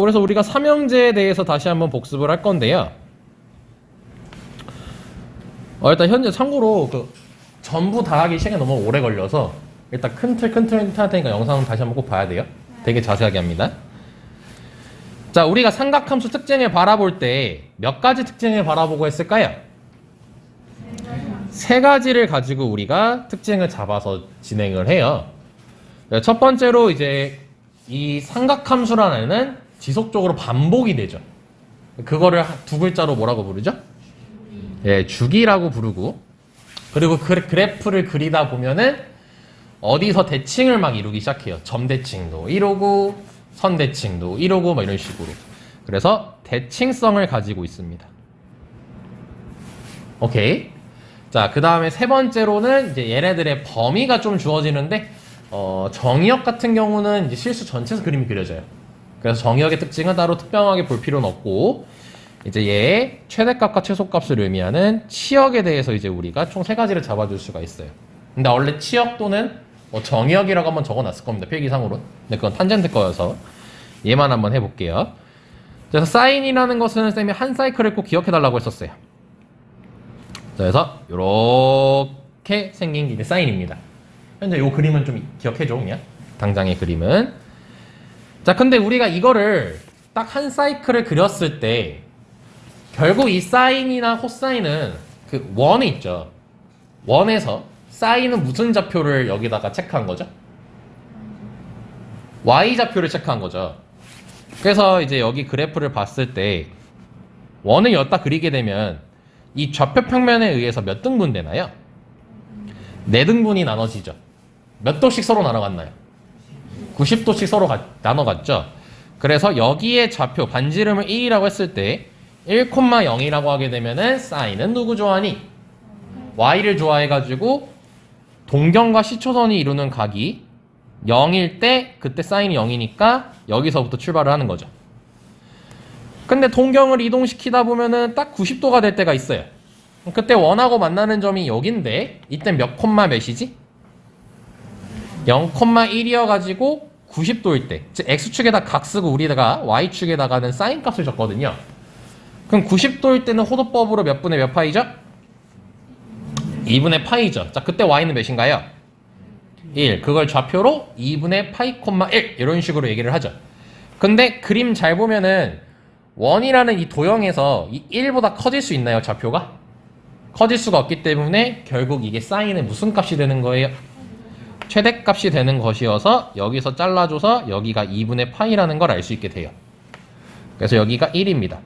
그래서 우리가 삼형제에 대해서 다시 한번 복습을 할 건데요. 일단 현재 참고로 전부 다 하기 시간이 너무 오래 걸려서 일단 큰 틀 할 테니까 영상은 다시 한번 꼭 봐야 돼요. 되게 자세하게 합니다. 자, 우리가 삼각함수 특징을 바라볼 때 몇 가지 특징을 바라보고 했을까요? 세 가지를 가지고 우리가 특징을 잡아서 진행을 해요. 첫 번째로 이제 이 삼각함수라는 지속적으로 반복이 되죠. 그거를 두 글자로 뭐라고 부르죠? 예, 주기라고 부르고, 그리고 그래프를 그리다 보면은 어디서 대칭을 막 이루기 시작해요. 점대칭도 이루고 선대칭도 이루고 막 이런 식으로. 그래서 대칭성을 가지고 있습니다. 오케이. 자, 그 다음에 세 번째로는 이제 얘네들의 범위가 좀 주어지는데 정의역 같은 경우는 이제 실수 전체에서 그림이 그려져요. 그래서 정의역의 특징은 따로 특별하게 볼 필요는 없고, 이제 얘의 최대값과 최소값을 의미하는 치역에 대해서 이제 우리가 총 세 가지를 잡아줄 수가 있어요. 근데 원래 치역 또는 정의역이라고 한번 적어놨을 겁니다. 필기상으로. 근데 그건 탄젠트 거여서 얘만 한번 해볼게요. 그래서 사인이라는 것은 쌤이 한 사이클을 꼭 기억해달라고 했었어요. 그래서 이렇게 생긴 게 사인입니다. 현재 이 그림은 좀 기억해줘, 그냥. 당장의 그림은. 자, 근데 우리가 이거를 딱 한 사이클을 그렸을 때 결국 이 사인이나 코사인은 그 원에 있죠. 원에서 사인은 무슨 좌표를 여기다가 체크한 거죠? Y 좌표를 체크한 거죠. 그래서 이제 여기 그래프를 봤을 때 원을 엿다 그리게 되면 이 좌표 평면에 의해서 몇 등분 되나요? 4등분이 나눠지죠. 몇 도씩 서로 나눠갔나요? 90도씩 서로 나눠갔죠. 그래서 여기에 좌표 반지름을 1이라고 했을 때 1,0이라고 하게 되면은 사인은 누구 좋아하니? Y를 좋아해가지고 동경과 C초선이 이루는 각이 0일 때 그때 사인이 0이니까 여기서부터 출발을 하는 거죠. 근데 동경을 이동시키다 보면은 딱 90도가 될 때가 있어요. 그때 원하고 만나는 점이 여긴데 이때 몇 콤마 몇이지? 0,1이어가지고 90도일 때, 즉 X축에다 각 쓰고 우리가 Y축에다가는 사인 값을 줬거든요. 그럼 90도일 때는 호도법으로 몇 분의 몇 파이죠? 2분의 파이죠. 자, 그때 Y는 몇인가요? 1. 그걸 좌표로 2분의 파이, 1 이런 식으로 얘기를 하죠. 근데 그림 잘 보면은 원이라는 이 도형에서 이 1보다 커질 수 있나요, 좌표가? 커질 수가 없기 때문에 결국 이게 사인의 무슨 값이 되는 거예요? 최대값이 되는 것이어서 여기서 잘라줘서 여기가 2분의 파이라는 걸 알 수 있게 돼요. 그래서 여기가 1입니다.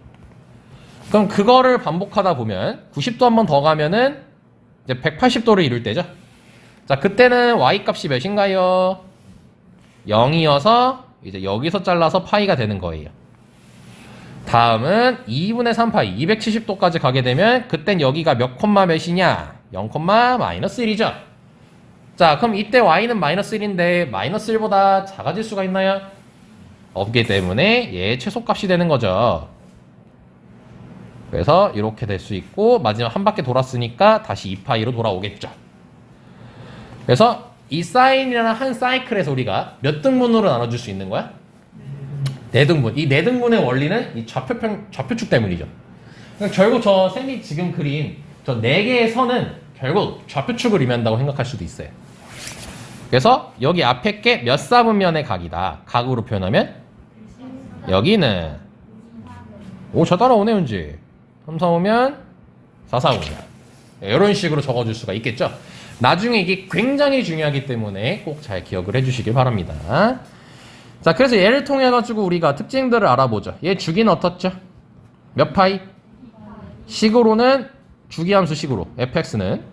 그럼 그거를 반복하다 보면 90도 한 번 더 가면은 이제 180도를 이룰 때죠. 자, 그때는 y 값이 몇인가요? 0이어서 이제 여기서 잘라서 파이가 되는 거예요. 다음은 2분의 3파이 270도까지 가게 되면 그땐 여기가 몇 콤마 몇이냐? 0, 마이너스 1이죠. 자, 그럼 이때 y는 마이너스 1인데 마이너스 1보다 작아질 수가 있나요? 없기 때문에 얘 최소값이 되는 거죠. 그래서 이렇게 될 수 있고 마지막 한 바퀴 돌았으니까 다시 2파이로 돌아오겠죠. 그래서 이 사인이라는 한 사이클에서 우리가 몇 등분으로 나눠줄 수 있는 거야? 4등분. 이 4등분의 원리는 이 좌표축 때문이죠. 그러니까 결국 저 쌤이 지금 그린 저 4개의 선은 결국 좌표축을 의미한다고 생각할 수도 있어요. 그래서 여기 앞에 게 몇 사분면의 각이다. 각으로 표현하면 여기는 잘 따라오네 현지. 3, 4, 5면 4, 4, 5면 이런 식으로 적어줄 수가 있겠죠. 나중에 이게 굉장히 중요하기 때문에 꼭 잘 기억을 해주시길 바랍니다. 자, 그래서 얘를 통해 가지고 우리가 특징들을 알아보죠. 얘 주기는 어떻죠? 몇 파이? 식으로는 주기함수 식으로 fx는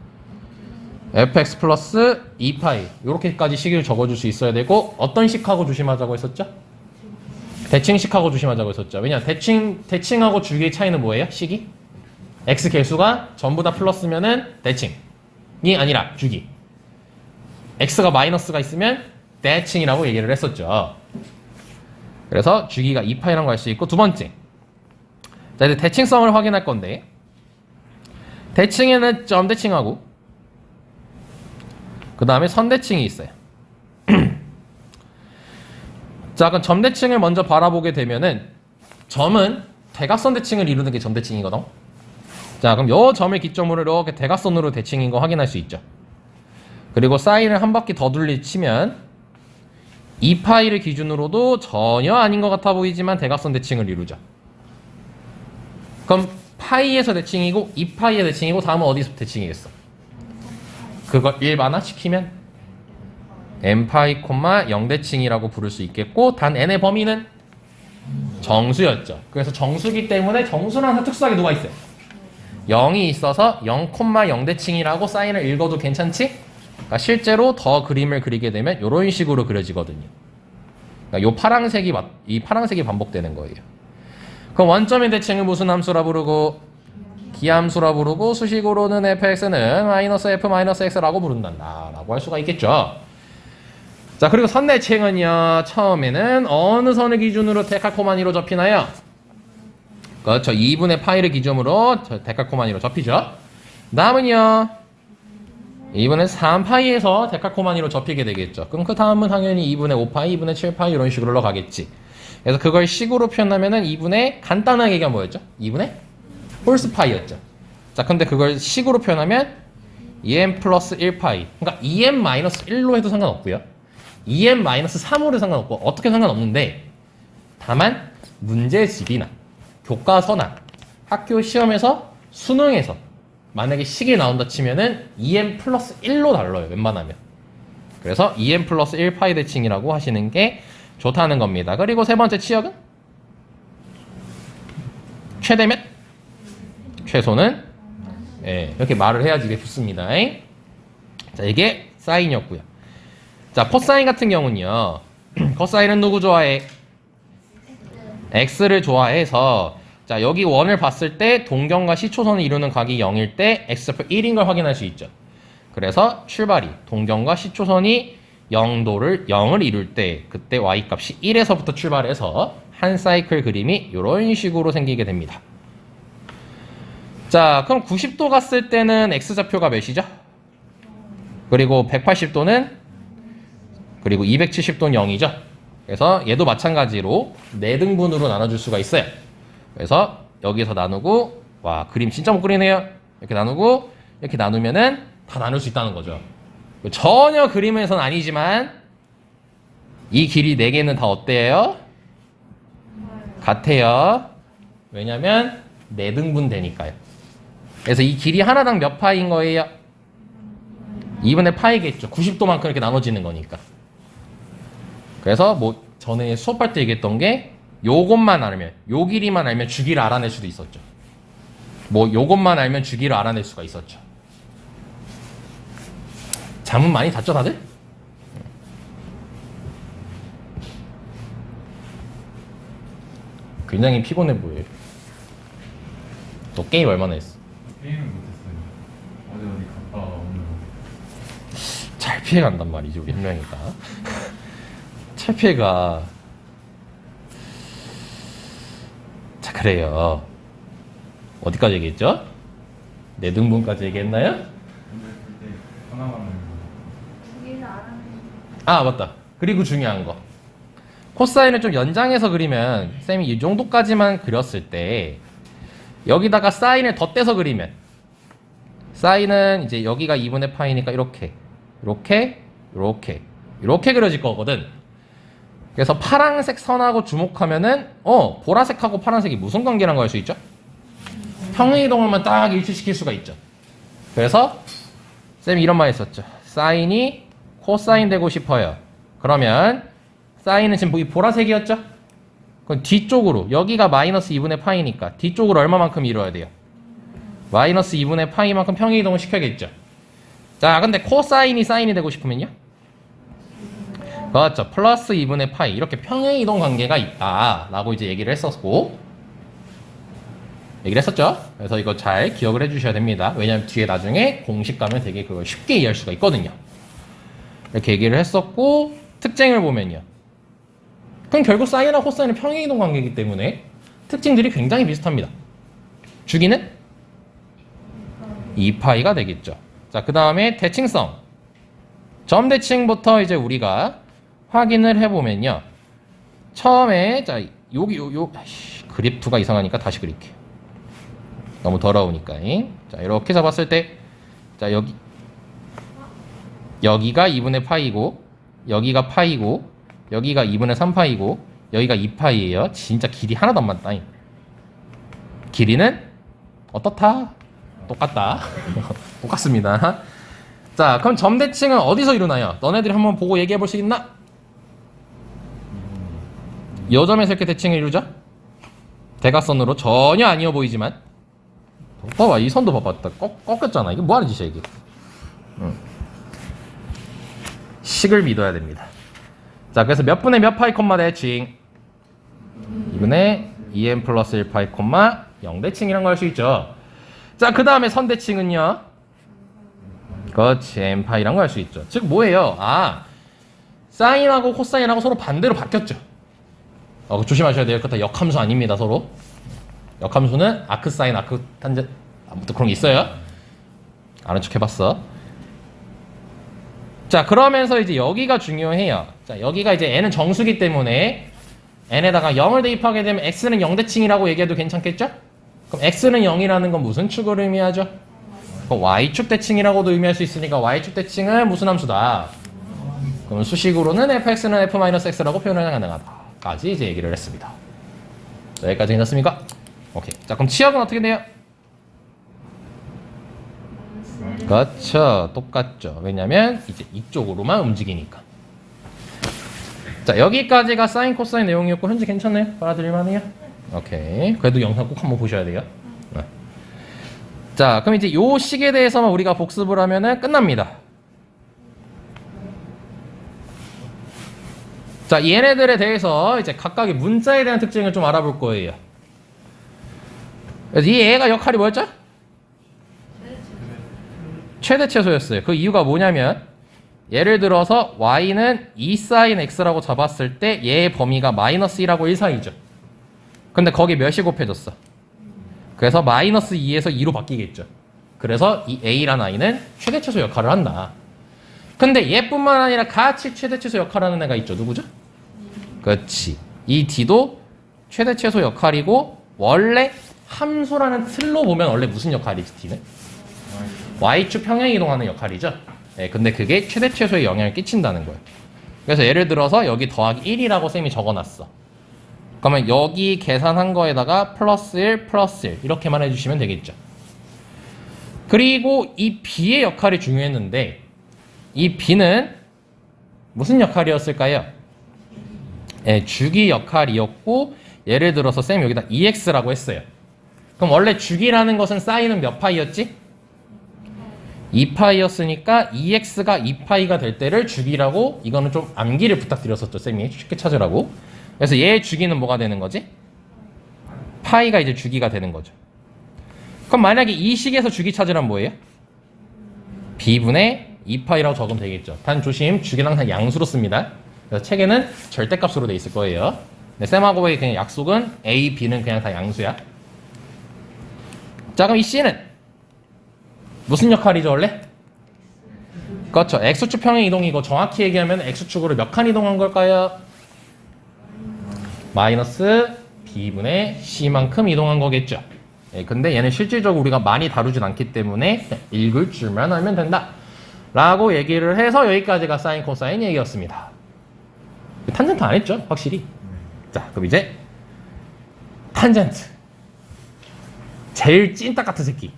fx 플러스 2파이 이렇게까지 식을 적어줄 수 있어야 되고, 어떤 식하고 조심하자고 했었죠? 대칭식하고 조심하자고 했었죠. 왜냐, 대칭하고 주기의 차이는 뭐예요? 식이? x 개수가 전부 다 플러스면은 대칭이 아니라 주기. x가 마이너스가 있으면 대칭이라고 얘기를 했었죠. 그래서 주기가 2파이라는 걸 알 수 있고, 두 번째. 자, 이제 대칭성을 확인할 건데, 대칭에는 점대칭하고 그 다음에 선대칭이 있어요. 자, 그럼 점대칭을 먼저 바라보게 되면은 점은 대각선 대칭을 이루는 게 점대칭이거든. 자, 그럼 요 점을 기점으로 이렇게 대각선으로 대칭인 거 확인할 수 있죠. 그리고 사인을 한 바퀴 더 치면 2파이를 기준으로도 전혀 아닌 것 같아 보이지만 대각선 대칭을 이루죠. 그럼 파이에서 대칭이고 2파이의 대칭이고 다음은 어디서 대칭이겠어? 그걸 일반화 시키면 n파이, 0대칭이라고 부를 수 있겠고, 단 n의 범위는 정수였죠. 그래서 정수기 때문에 정수는 항상 특수하게 누가 있어요? 0이 있어서 0,0대칭이라고 사인을 읽어도 괜찮지? 그러니까 실제로 더 그림을 그리게 되면 이런 식으로 그려지거든요. 그러니까 이 파란색이 반복되는 거예요. 그럼 원점의 대칭은 무슨 함수라 부르고? 기함수라 부르고, 수식으로는 fx는 -f-x라고 부른단다 라고 할 수가 있겠죠. 자, 그리고 선대칭은요, 처음에는 어느 선을 기준으로 데칼코마니로 접히나요? 그렇죠. 2분의 파이를 기준으로 데칼코마니로 접히죠. 다음은요, 2분의 3파이에서 데칼코마니로 접히게 되겠죠. 그럼 그 다음은 당연히 2분의 5파이, 2분의 7파이 이런 식으로 흘러가겠지. 그래서 그걸 식으로 표현하면은 2분의 간단하게 얘기하면 뭐였죠? 2분의 홀스파이였죠. 자, 근데 그걸 식으로 표현하면 2n 플러스 1파이. 그러니까 2n 마이너스 1로 해도 상관없고요. 2n 마이너스 3으로 해도 상관없고 어떻게 상관없는데, 다만 문제집이나 교과서나 학교 시험에서 수능에서 만약에 식이 나온다 치면은 2n 플러스 1로 달러요. 웬만하면. 그래서 2n 플러스 1파이 대칭이라고 하시는 게 좋다는 겁니다. 그리고 세 번째 치역은 최대면 최소는 이렇게 말을 해야지 이게 붙습니다. 자, 이게 사인이었고요. 자, 코사인 같은 경우는요. 코사인은 누구 좋아해? x를 좋아해서, 자, 여기 원을 봤을 때 동경과 시초선을 이루는 각이 0일 때 x좌표 1인 걸 확인할 수 있죠. 그래서 출발이 동경과 시초선이 0을 이룰 때 그때 y값이 1에서부터 출발해서 한 사이클 그림이 이런 식으로 생기게 됩니다. 자, 그럼 90도 갔을 때는 x좌표가 몇이죠? 그리고 180도는, 그리고 270도는 0이죠. 그래서 얘도 마찬가지로 4등분으로 나눠줄 수가 있어요. 그래서 여기서 나누고, 와, 그림 진짜 못 그리네요. 이렇게 나누고, 이렇게 나누면은 다 나눌 수 있다는 거죠. 전혀 그림에서는 아니지만 이 길이 4개는 다 어때요? 같아요. 왜냐면 4등분 되니까요. 그래서 이 길이 하나당 몇 파이인 거예요? 2분의 파이겠죠. 90도만큼 이렇게 나눠지는 거니까. 그래서 뭐 전에 수업할 때 얘기했던 게 요것만 알면, 요 길이만 알면 주기를 알아낼 수도 있었죠. 뭐 요것만 알면 주기를 알아낼 수가 있었죠. 잠은 많이 잤죠 다들? 굉장히 피곤해 보여요. 너 게임 얼마나 했어? 게임을 못했어요. 어디 갔다 오늘. 잘 피해간단 말이지 우리 한 명이가. 잘 피해가. 자, 그래요. 어디까지 얘기했죠? 4등분까지 얘기했나요? 근데 그때 하나만 아, 맞다. 그리고 중요한 거. 코사인을 좀 연장해서 그리면 쌤이 이 정도까지만 그렸을 때 여기다가 사인을 덧대서 그리면, 사인은 이제 여기가 2분의 파이니까 이렇게 그려질 거거든. 그래서 파란색 선하고 주목하면은 보라색하고 파란색이 무슨 관계란 거 알 수 있죠? 평행이동을만 딱 일치시킬 수가 있죠. 그래서 쌤이 이런 말 했었죠. 사인이 코사인 되고 싶어요. 그러면 사인은 지금 이 보라색이었죠? 그럼 뒤쪽으로, 여기가 마이너스 2분의 파이니까 뒤쪽으로 얼마만큼 이루어야 돼요? 마이너스 2분의 파이만큼 평행이동을 시켜야겠죠. 자, 근데 코사인이 사인이 되고 싶으면요? 그렇죠. 플러스 2분의 파이, 이렇게 평행이동 관계가 있다 라고 이제 얘기를 했었죠. 그래서 이거 잘 기억을 해주셔야 됩니다. 왜냐면 뒤에 나중에 공식 가면 되게 그걸 쉽게 이해할 수가 있거든요. 이렇게 얘기를 했었고, 특징을 보면요. 그럼 결국 사인이나 코사인은 평행이동 관계이기 때문에 특징들이 굉장히 비슷합니다. 주기는 2파이가 되겠죠. 자, 그 다음에 대칭성. 점대칭부터 이제 우리가 확인을 해보면요. 처음에, 자, 아이씨, 그래프가 이상하니까 다시 그릴게요. 너무 더러우니까. 자, 이렇게 잡았을 때, 자, 여기가 2분의 파이고, 여기가 파이고, 여기가 2분의 3파이고, 여기가 2파이예요. 진짜 길이 하나도 안 맞다. 길이는 어떻다? 똑같다. 똑같습니다. 자, 그럼 점대칭은 어디서 이루나요? 너네들이 한번 보고 얘기해 볼 수 있나? 요 점에서 이렇게 대칭을 이루죠? 대각선으로 전혀 아니어 보이지만 봐봐, 이 선도 봐봐. 꺾였잖아. 이게 뭐하는 짓이야 이게. 식을 믿어야 됩니다. 자, 그래서 몇 분의 몇 파이 콤마 대칭? 2분의 2n 플러스 1 파이 콤마 0 대칭이란 걸 할 수 있죠. 자, 그 다음에 선 대칭은요? 그렇지, n 파이란 걸 할 수 있죠. 즉 뭐예요? 아, 사인하고 코사인하고 서로 반대로 바뀌었죠. 조심하셔야 돼요. 그거 다 역함수 아닙니다. 서로 역함수는 아크 사인, 아크 탄젠, 아무튼 그런 게 있어요. 아는 척 해봤어. 자, 그러면서 이제 여기가 중요해요. 자, 여기가 이제 n은 정수기 때문에 n에다가 0을 대입하게 되면 x는 0대칭이라고 얘기해도 괜찮겠죠? 그럼 x는 0이라는 건 무슨 축을 의미하죠? y축 대칭이라고도 의미할 수 있으니까 y축 대칭은 무슨 함수다? 그럼 수식으로는 fx는 f-x라고 표현을 가능하다. 까지 이제 얘기를 했습니다. 여기까지 괜찮습니까? 오케이. 자, 그럼 치역은 어떻게 돼요? 그렇죠. 똑같죠. 왜냐면 이제 이쪽으로만 움직이니까. 자, 여기까지가 사인 코사인 내용이었고 현재 괜찮나요? 받아들일만해요? 오케이. 그래도 영상 꼭 한번 보셔야 돼요. 네. 자, 그럼 이제 요 식에 대해서만 우리가 복습을 하면은 끝납니다. 자, 얘네들에 대해서 이제 각각의 문자에 대한 특징을 좀 알아볼 거예요. 그래서 이 애가 역할이 뭐였죠? 최대 최소였어요. 그 이유가 뭐냐면 예를 들어서 y는 2sin x라고 잡았을 때 얘의 범위가 마이너스 1하고 1 사이죠. 근데 거기 몇이 곱해졌어? 그래서 마이너스 2에서 2로 바뀌겠죠. 그래서 이 a라는 i는 최대 최소 역할을 한다. 근데 얘뿐만 아니라 같이 최대 최소 역할을 하는 애가 있죠. 누구죠? 그렇지. 이 d도 최대 최소 역할이고 원래 함수라는 틀로 보면 원래 무슨 역할이지 d는? y축 평행 이동하는 역할이죠. 네, 근데 그게 최대 최소의 영향을 끼친다는 거예요. 그래서 예를 들어서 여기 더하기 1이라고 쌤이 적어놨어. 그러면 여기 계산한 거에다가 플러스 1 플러스 1 이렇게만 해주시면 되겠죠. 그리고 이 b의 역할이 중요했는데 이 b는 무슨 역할이었을까요? 네, 주기 역할이었고 예를 들어서 쌤이 여기다 2x라고 했어요. 그럼 원래 주기라는 것은 사인은 몇 파이였지? 2파이였으니까 2x가 2파이가 될 때를 주기라고, 이거는 좀 암기를 부탁드렸었죠. 쌤이 쉽게 찾으라고. 그래서 얘의 주기는 뭐가 되는 거지? 파이가 이제 주기가 되는 거죠. 그럼 만약에 이 식에서 주기 찾으란 뭐예요? b분의 2파이라고 적으면 되겠죠. 단 조심, 주기는 항상 양수로 씁니다. 그래서 책에는 절대값으로 돼 있을 거예요. 네, 쌤하고의 그냥 약속은 a, b는 그냥 다 양수야. 자, 그럼 이 c는 무슨 역할이죠 원래? 그렇죠. x축 평행 이동이고 정확히 얘기하면 x축으로 몇 칸 이동한 걸까요? 마이너스 b분의 c만큼 이동한 거겠죠. 예, 근데 얘는 실질적으로 우리가 많이 다루진 않기 때문에 읽을 줄만 알면 된다 라고 얘기를 해서 여기까지가 사인 코사인 얘기였습니다. 탄젠트 안 했죠 확실히. 자, 그럼 이제 탄젠트 제일 찐딱 같은 새끼.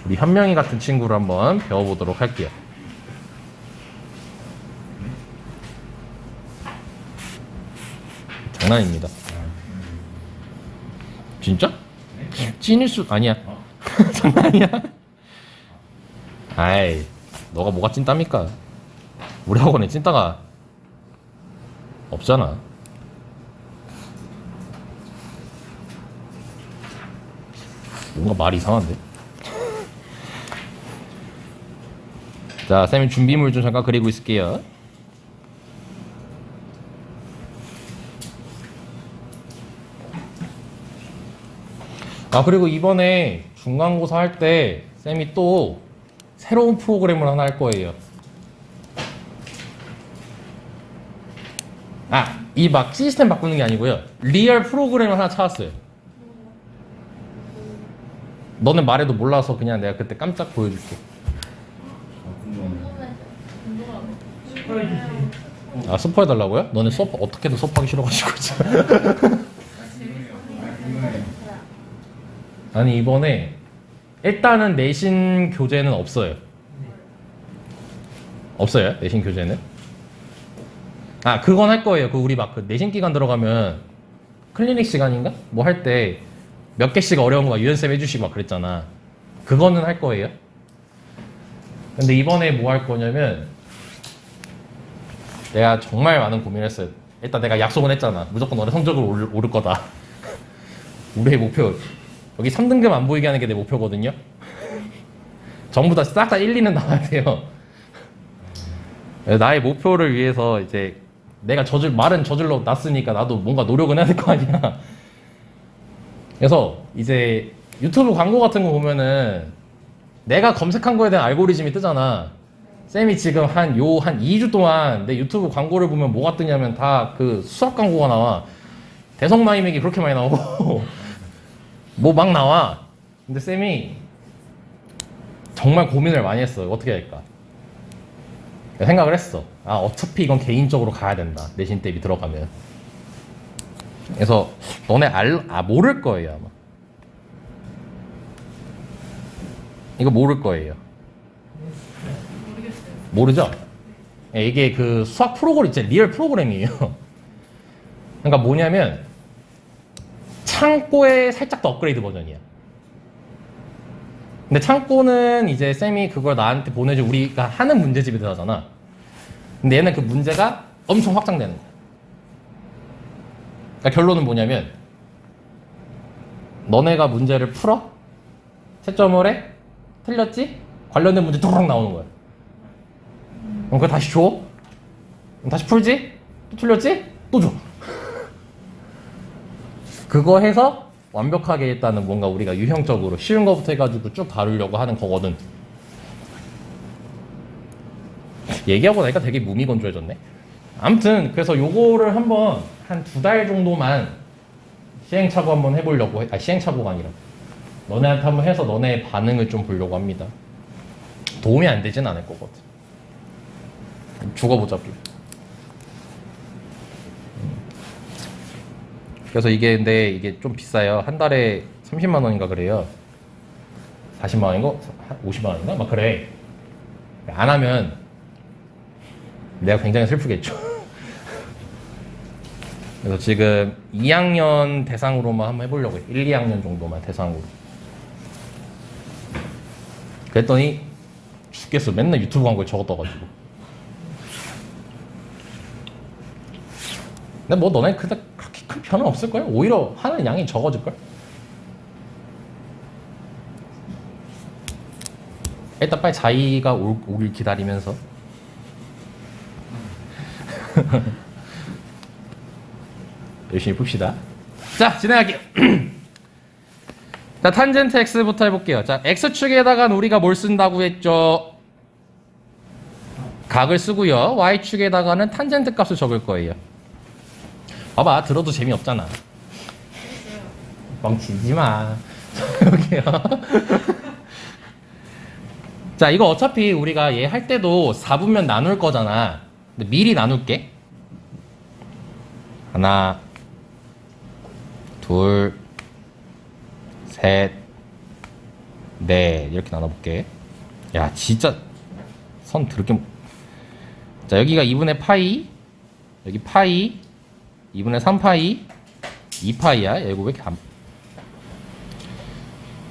우리 현명이 같은 친구를 한번 배워보도록 할게요. 장난입니다. 진짜? 찐일 수 아니야. 장난이야. 아이, 너가 뭐가 찐따입니까? 우리 학원에 찐따가 없잖아. 뭔가 말이 이상한데. 자, 쌤이 준비물 좀 잠깐 그리고 있을게요. 아, 그리고 이번에 중간고사 할 때 쌤이 또 새로운 프로그램을 하나 할 거예요. 이 막 시스템 바꾸는 게 아니고요. 리얼 프로그램을 하나 찾았어요. 너는 말해도 몰라서 그냥 내가 그때 깜짝 보여줄게. 스포해달라고요? 너네 수업 어떻게든 수업하기 싫어가지고. 아니 이번에 일단은 내신 교재는 없어요. 없어요? 내신 교재는? 그건 할 거예요. 우리 막 그 내신 기간 들어가면 클리닉 시간인가? 뭐 할 때 몇 개씩 어려운 거 막 유연쌤 해주시고 막 그랬잖아. 그거는 할 거예요. 근데 이번에 뭐 할 거냐면 내가 정말 많은 고민을 했어요. 일단 내가 약속은 했잖아. 무조건 너네 성적을 오를 거다. 우리의 목표. 여기 3등급 안 보이게 하는 게 내 목표거든요. 전부 다 싹 다 1, 2는 나와야 돼요. 나의 목표를 위해서 이제 내가 말은 저질러 놨으니까 나도 뭔가 노력은 해야 될 거 아니야. 그래서 이제 유튜브 광고 같은 거 보면은 내가 검색한 거에 대한 알고리즘이 뜨잖아. 쌤이 지금 한 2주 동안 내 유튜브 광고를 보면 뭐가 뜨냐면 다 그 수학 광고가 나와. 대성마이맥이 그렇게 많이 나오고 뭐 막 나와. 근데 쌤이 정말 고민을 많이 했어요. 어떻게 해야 될까? 생각을 했어. 어차피 이건 개인적으로 가야 된다. 내신 대비 들어가면. 그래서 너네 모를 거예요 아마. 이거 모를 거예요. 모르죠? 이게 그 수학 프로그램 있잖아요. 리얼 프로그램이에요. 그러니까 뭐냐면 창고의 살짝 더 업그레이드 버전이야. 근데 창고는 이제 쌤이 그걸 나한테 보내줘 우리가 하는 문제집이 들어가잖아. 근데 얘는 그 문제가 엄청 확장되는 거야. 그러니까 결론은 뭐냐면 너네가 문제를 풀어? 채점을 해? 틀렸지? 관련된 문제 뚜루룩 나오는 거야. 그럼 그거 다시 줘? 그럼 다시 풀지? 또 틀렸지? 또 줘. 그거 해서 완벽하게 일단은 뭔가 우리가 유형적으로 쉬운 거부터 해가지고 쭉 다루려고 하는 거거든. 얘기하고 나니까 되게 무미건조해졌네. 아무튼 그래서 요거를 한번 한 2달 정도만 시행착오 한번 해보려고 시행착오가 아니라 너네한테 한번 해서 너네의 반응을 좀 보려고 합니다. 도움이 안 되진 않을 거거든. 죽어보자고. 그래서 근데 이게 좀 비싸요. 한 달에 30만 원인가 그래요. 40만 원인가? 50만 원인가? 막 그래. 안 하면 내가 굉장히 슬프겠죠. 그래서 지금 2학년 대상으로만 한번 해보려고 해요. 1, 2학년 정도만 대상으로. 그랬더니 죽겠어. 맨날 유튜브 광고에 저거 떠가지고. 근데 뭐 너네 그렇게 큰 변화 없을걸? 오히려 하는 양이 적어질걸? 일단 빨리 자기가 오길 기다리면서 열심히 풉시다. 자, 진행할게요. 자, 탄젠트 x부터 해볼게요. 자, x축에다가 우리가 뭘 쓴다고 했죠? 각을 쓰고요. y축에다가는 탄젠트 값을 적을 거예요. 봐봐, 들어도 재미없잖아. 뻥치지 마. 여기요. 자, 이거 어차피 우리가 얘 할 때도 4분면 나눌 거잖아. 근데 미리 나눌게. 하나, 둘, 셋, 넷. 이렇게 나눠볼게. 야, 진짜 선 드럽게. 자, 여기가 2분의 파이, 여기 파이, 2분의 3파이, 2파이야. 야, 이거 왜 이렇게 안.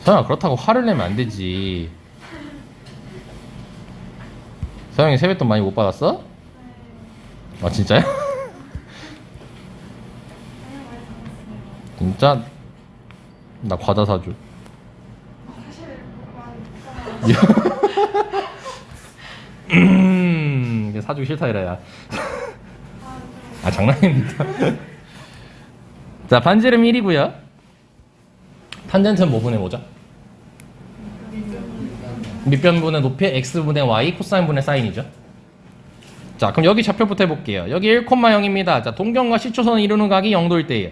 서영아, 그렇다고 화를 내면 안 되지. 서영이 세뱃돈 많이 못 받았어? 아, 진짜요? 진짜? 나 과자 사줘. 사주기 싫다 이래야. 장난입니다. 자, 반지름 1이고요. 탄젠트는 뭐 분의 뭐죠? 밑변분의 높이 x분의 y 코사인분의 사인이죠. 자, 그럼 여기 좌표부터 해볼게요. 여기 1,0입니다. 자, 동경과 시초선을 이루는 각이 0도일 때예요.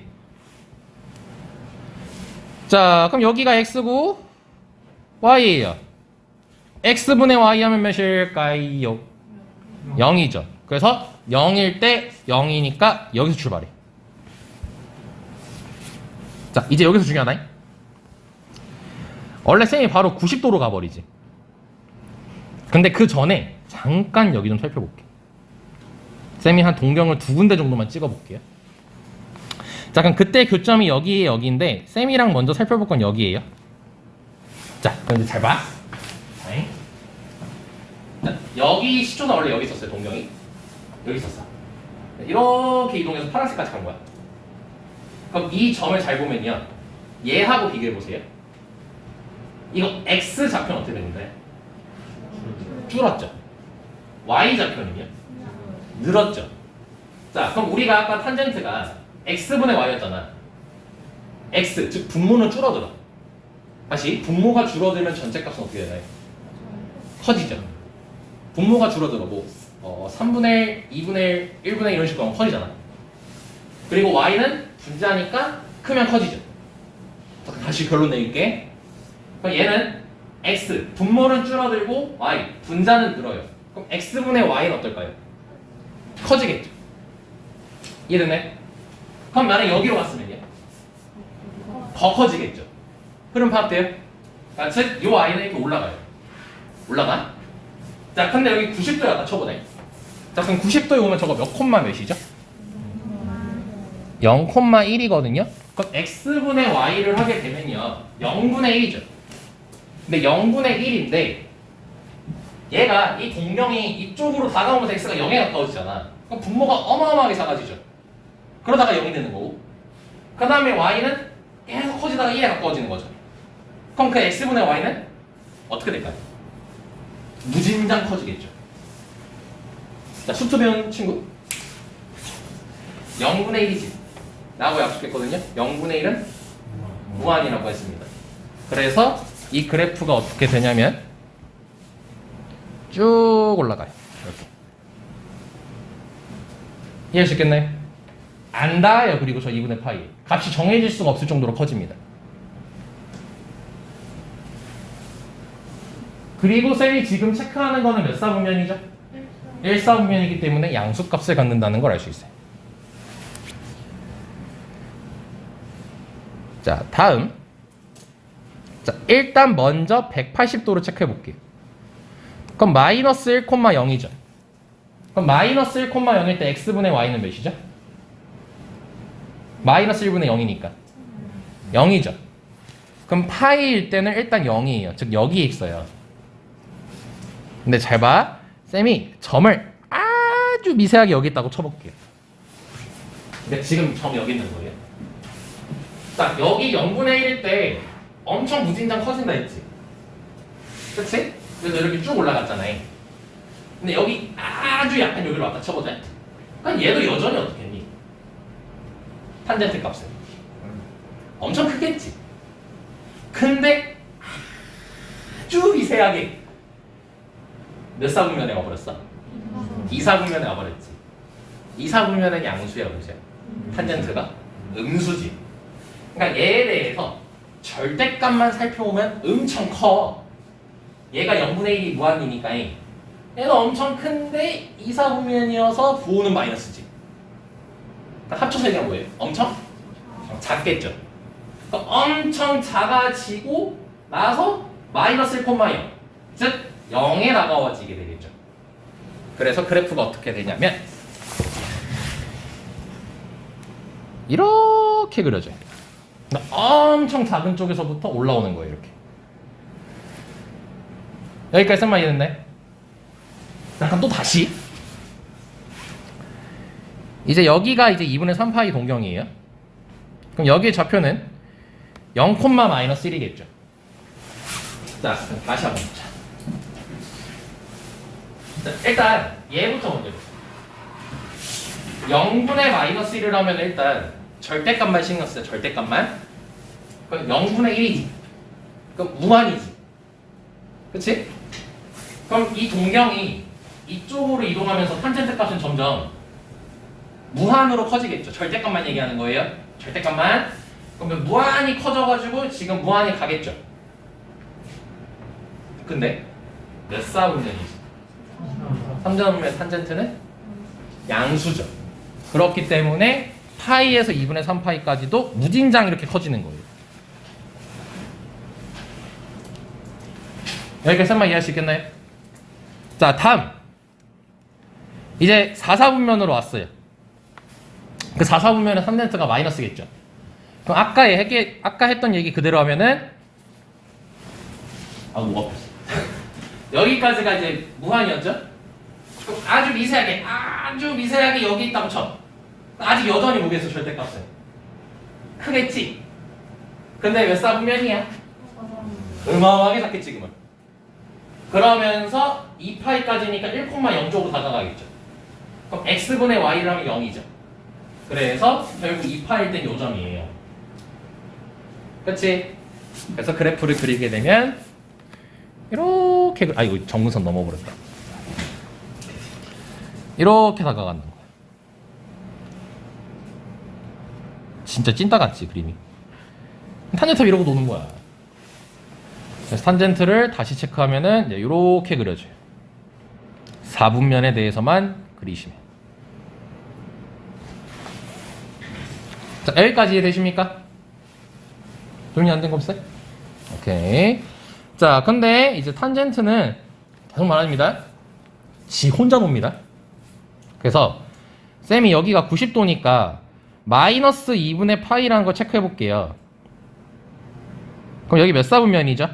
자, 그럼 여기가 x고 y예요. x분의 y 하면 몇일까요? 0이죠. 그래서 0일 때 0이니까 여기서 출발해. 자, 이제 여기서 중요하다. 원래 쌤이 바로 90도로 가버리지. 근데 그 전에 잠깐 여기 좀 살펴볼게. 쌤이 한 동경을 2군데 정도만 찍어볼게요. 자, 그럼 그때 교점이 여기에 여기인데 쌤이랑 먼저 살펴볼 건 여기에요. 자, 그럼 이제 잘 봐. 자, 여기 시초는 원래 여기 있었어요. 동경이 여기 있었어. 이렇게 이동해서 파란색까지 간 거야. 그럼 이 점을 잘 보면요, 얘하고 비교해 보세요. 이거 x 좌표는 어떻게 되는데? 줄었죠. y 좌표는요? 늘었죠. 자, 그럼 우리가 아까 탄젠트가 x분의 y였잖아. x, 즉 분모는 줄어들어. 다시 분모가 줄어들면 전체 값은 어떻게 되나요? 커지죠. 분모가 줄어들어. 뭐 3분의 1, 2분의 1, 1분의 1 이런 식으로 하면 커지잖아. 그리고 y는 분자니까 크면 커지죠. 다시 결론 내릴게. 그럼 얘는 x, 분모는 줄어들고 y, 분자는 늘어요. 그럼 x분의 y는 어떨까요? 커지겠죠. 이해됐네? 그럼 나는 여기로 갔으면요, 더 커지겠죠. 흐름 파악돼요? 아, 즉, 요 y는 이렇게 올라가요. 올라가? 자, 근데 여기 90도에 갖다 쳐보자. 자, 그럼 90도에 오면 저거 몇 콤마 몇이죠? 0,1이거든요? 그럼 x분의 y를 하게 되면요, 0분의 1이죠. 근데 0분의 1인데 얘가, 이 동경이 이쪽으로 다가오면서 x가 0에 가까워지잖아. 그럼 분모가 어마어마하게 작아지죠. 그러다가 0이 되는 거고, 그 다음에 y는 계속 커지다가 1에 가까워지는 거죠. 그럼 그 x분의 y는 어떻게 될까요? 무진장 커지겠죠. 자, 수트 배운 친구, 0분의 1이지 라고 약속했거든요. 0분의 1은 무한이라고 했습니다. 그래서 이 그래프가 어떻게 되냐면 쭉 올라가요. 이렇게. 이해할 수 있겠나요? 안 닿아요. 그리고 저 2분의 파이 값이 정해질 수가 없을 정도로 커집니다. 그리고 쌤이 지금 체크하는 거는 몇 사분면이죠? 1사분면이기 때문에 양수값을 갖는다는 걸 알 수 있어요. 자, 다음. 자, 일단 먼저 180도로 체크해 볼게요. 그럼 마이너스 1,0이죠. 그럼 마이너스 1,0일 때 x분의 y는 몇이죠? 마이너스 1분의 0이니까 0이죠. 그럼 파이일 때는 일단 0이에요. 즉 여기에 있어요. 근데 잘 봐. 쌤이 점을 아주 미세하게 여기 있다고 쳐볼게요. 근데 지금 점 여기 있는 거예요. 딱 여기 0분의 1일 때 엄청 무진장 커진다 했지. 그치? 그래서 이렇게 쭉 올라갔잖아. 근데 여기 아주 약간 여기로 왔다 쳐보자. 그럼 얘도 여전히 어떻게 했니? 탄젠트 값은 엄청 크겠지. 근데 아주 미세하게 몇 사분면에 와버렸어? 2사분면에 와버렸지. 2사분면은 양수야, 음수야? 탄젠트가 음수지. 그러니까 얘에 대해서 절대값만 살펴보면 엄청 커. 얘가 0분의 1이 무한이니까 얘는 엄청 큰데 2사분면이어서 부호는 마이너스지. 그러니까 합쳐서 얘기하면 뭐예요? 엄청 작겠죠. 그러니까 엄청 작아지고 나서 마이너스 1,0, 즉 0에 다가워지게 되겠죠. 그래서 그래프가 어떻게 되냐면 이렇게 그려져요. 엄청 작은 쪽에서부터 올라오는 거예요. 이렇게. 여기까지 쌤만 이해됐네? 잠깐 또 다시. 이제 여기가 이제 2분의 3파이 동경이에요. 그럼 여기의 좌표는 0,-1이겠죠. 자, 다시 한번 보자. 자, 일단 얘부터 먼저 보자. 0분의 마이너스 1을 하면 일단 절대값만 신경 쓰자. 절대값만. 그럼 0분의 1이지. 그럼 무한이지. 그치? 그럼 이 동경이 이쪽으로 이동하면서 탄젠트 값은 점점 무한으로 커지겠죠. 절대값만 얘기하는 거예요. 절대값만. 그러면 무한히 커져가지고 지금 무한히 가겠죠. 근데 몇 사분면이지? 3점분면 탄젠트는 양수죠. 그렇기 때문에 파이에서 2분의 3파이까지도 무진장 이렇게 커지는 거예요. 여기까지 설마 이해할 수 있겠나요? 자, 다음 이제 4사분면으로 왔어요. 그 4사분면은 탄젠트가 마이너스겠죠. 그럼 아까 했던 얘기 그대로 하면은 목 아팠어. 여기까지가 이제 무한이었죠? 그럼 아주 미세하게 여기 있다고 쳐. 아직 여전히 모르겠어, 절대값은. 크겠지? 근데 몇 사분면이야? 어마어마하게 작겠지, 지금은. 그러면서 2파이까지니까 1,0쪽으로 다가가겠죠. 그럼 x분의 y라면 0이죠. 그래서 결국 2파일 땐 요점이에요. 그치? 그래서 그래프를 그리게 되면 이렇게 이거 정근선 넘어버렸다. 이렇게 다가가는 거야. 진짜 찐따 같지 그림이. 탄젠트 이러고 노는 거야. 그래서 탄젠트를 다시 체크하면은 이제 이렇게 그려줘요. 4분면에 대해서만 그리시면. 자, 여기까지 이해되십니까? 정리 안 된 거 없어요? 오케이. 자, 근데 이제 탄젠트는 계속 말합니다. 지 혼자 놉니다. 그래서 쌤이 여기가 90도니까 마이너스 2분의 파이라는 거 체크해 볼게요. 그럼 여기 몇 사분면이죠?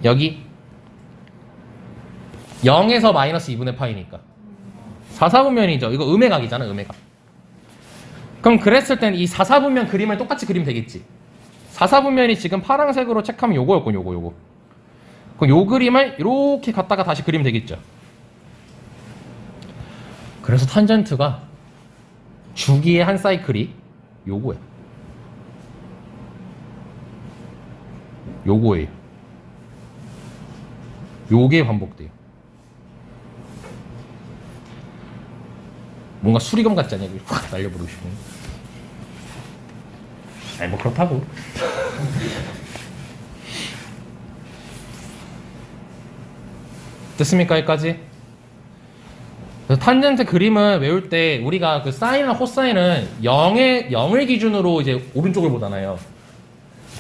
여기 0에서 마이너스 2분의 파이니까 4사분면이죠. 이거 음의각이잖아, 음의각. 그럼 그랬을 땐 이 4사분면 그림을 똑같이 그리면 되겠지. 4사분면이 지금 파란색으로 체크하면 요거였고, 요거. 그럼 요 그림을 이렇게 갖다가 다시 그리면 되겠죠. 그래서 탄젠트가 주기의 한 사이클이 요거야. 요거예요. 요게 반복돼요. 뭔가 수리검 같지 않냐? 확 날려버리고 싶은. 아니 뭐 그렇다고. 됐습니까? 여기까지? 그래서 탄젠트 그림을 외울 때 우리가 그 사인이나 코사인은 0을 기준으로 이제 오른쪽을 보잖아요.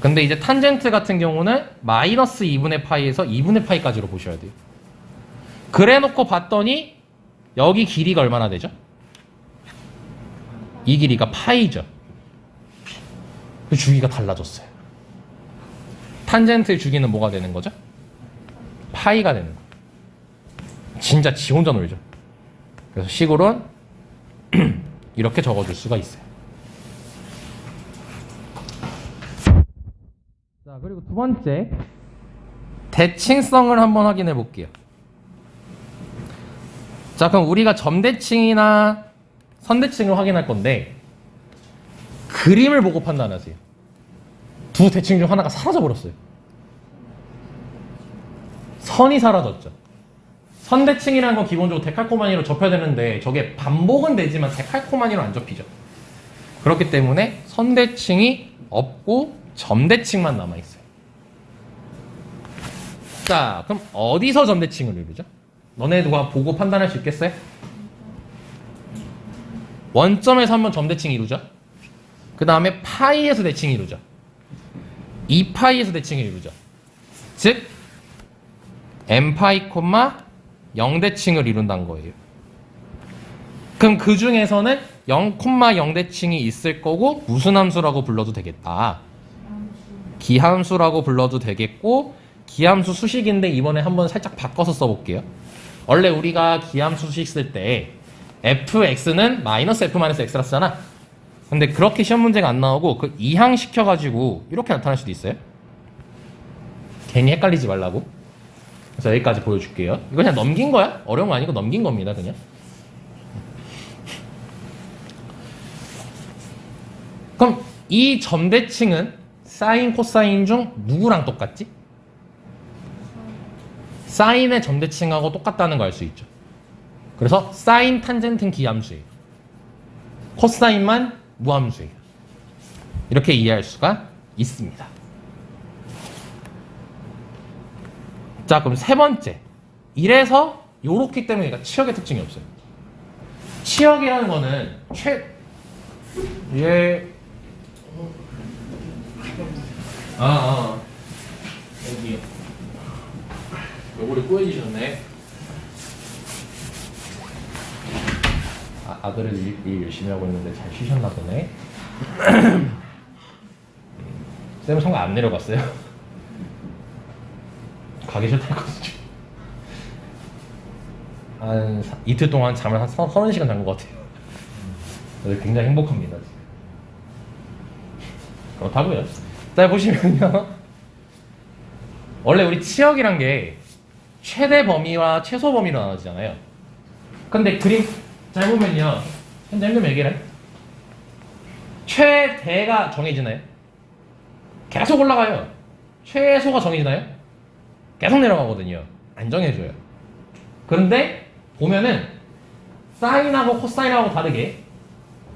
근데 이제 탄젠트 같은 경우는 마이너스 2분의 파이에서 2분의 파이까지로 보셔야 돼요. 그래 놓고 봤더니 여기 길이가 얼마나 되죠? 이 길이가 파이죠. 그 주기가 달라졌어요. 탄젠트의 주기는 뭐가 되는 거죠? 파이가 되는 거예요. 진짜 지 혼자 놀죠. 그래서 식으로는 이렇게 적어줄 수가 있어요. 자, 그리고 두 번째 대칭성을 한번 확인해 볼게요. 자, 그럼 우리가 점대칭이나 선대칭을 확인할 건데 그림을 보고 판단하세요. 두 대칭 중 하나가 사라져 버렸어요. 선이 사라졌죠. 선대칭이라는 건 기본적으로 데칼코마니로 접혀야 되는데 저게 반복은 되지만 데칼코마니로 안 접히죠. 그렇기 때문에 선대칭이 없고 점대칭만 남아있어요. 자, 그럼 어디서 점대칭을 이루죠? 너네가 보고 판단할 수 있겠어요? 원점에서 한번 점대칭 이루죠. 그 다음에 파이에서 대칭 이루죠. 2파이에서 대칭 이루죠. 즉 n파이, 0대칭을 이룬다는 거예요. 그럼 그 중에서는 0,0대칭이 있을 거고 무슨 함수라고 불러도 되겠다. 기함수라고 불러도 되겠고 기함수 수식인데 이번에 한번 살짝 바꿔서 써볼게요. 원래 우리가 기함수 수식 쓸 때 fx는 마이너스 f-x라 쓰잖아. 근데 그렇게 시험 문제가 안 나오고 그 이항시켜가지고 이렇게 나타날 수도 있어요. 괜히 헷갈리지 말라고. 그래서 여기까지 보여줄게요. 이거 그냥 넘긴 거야? 어려운 거 아니고 넘긴 겁니다, 그냥. 그럼 이 점대칭은 사인, 코사인 중 누구랑 똑같지? 사인의 점대칭하고 똑같다는 걸 알 수 있죠. 그래서 사인 탄젠트는 기함수예요. 코사인만 무함수예요. 이렇게 이해할 수가 있습니다. 자, 그럼 세 번째. 이래서 요렇기 때문에 얘가 치역의 특징이 없어요. 치역이라는 거는 여기요. 요거를 꼬여주셨네. 아들을 일 열심히 하고 있는데 잘 쉬셨나 보네. 쌤은 성과 안 내려갔어요. 가기 싫다거든요. 한 이틀 동안 잠을 한 30시간 잔 것 같아요. 그래서 굉장히 행복합니다. 지금. 그렇다고요. 자, 보시면요. 원래 우리 치역이란 게 최대 범위와 최소 범위로 나눠지잖아요. 근데 그림 잘 보면요. 현장님 얘기를 해. 최대가 정해지나요? 계속 올라가요. 최소가 정해지나요? 계속 내려가거든요. 안 정해져요. 그런데 보면은 사인하고 코사인하고 다르게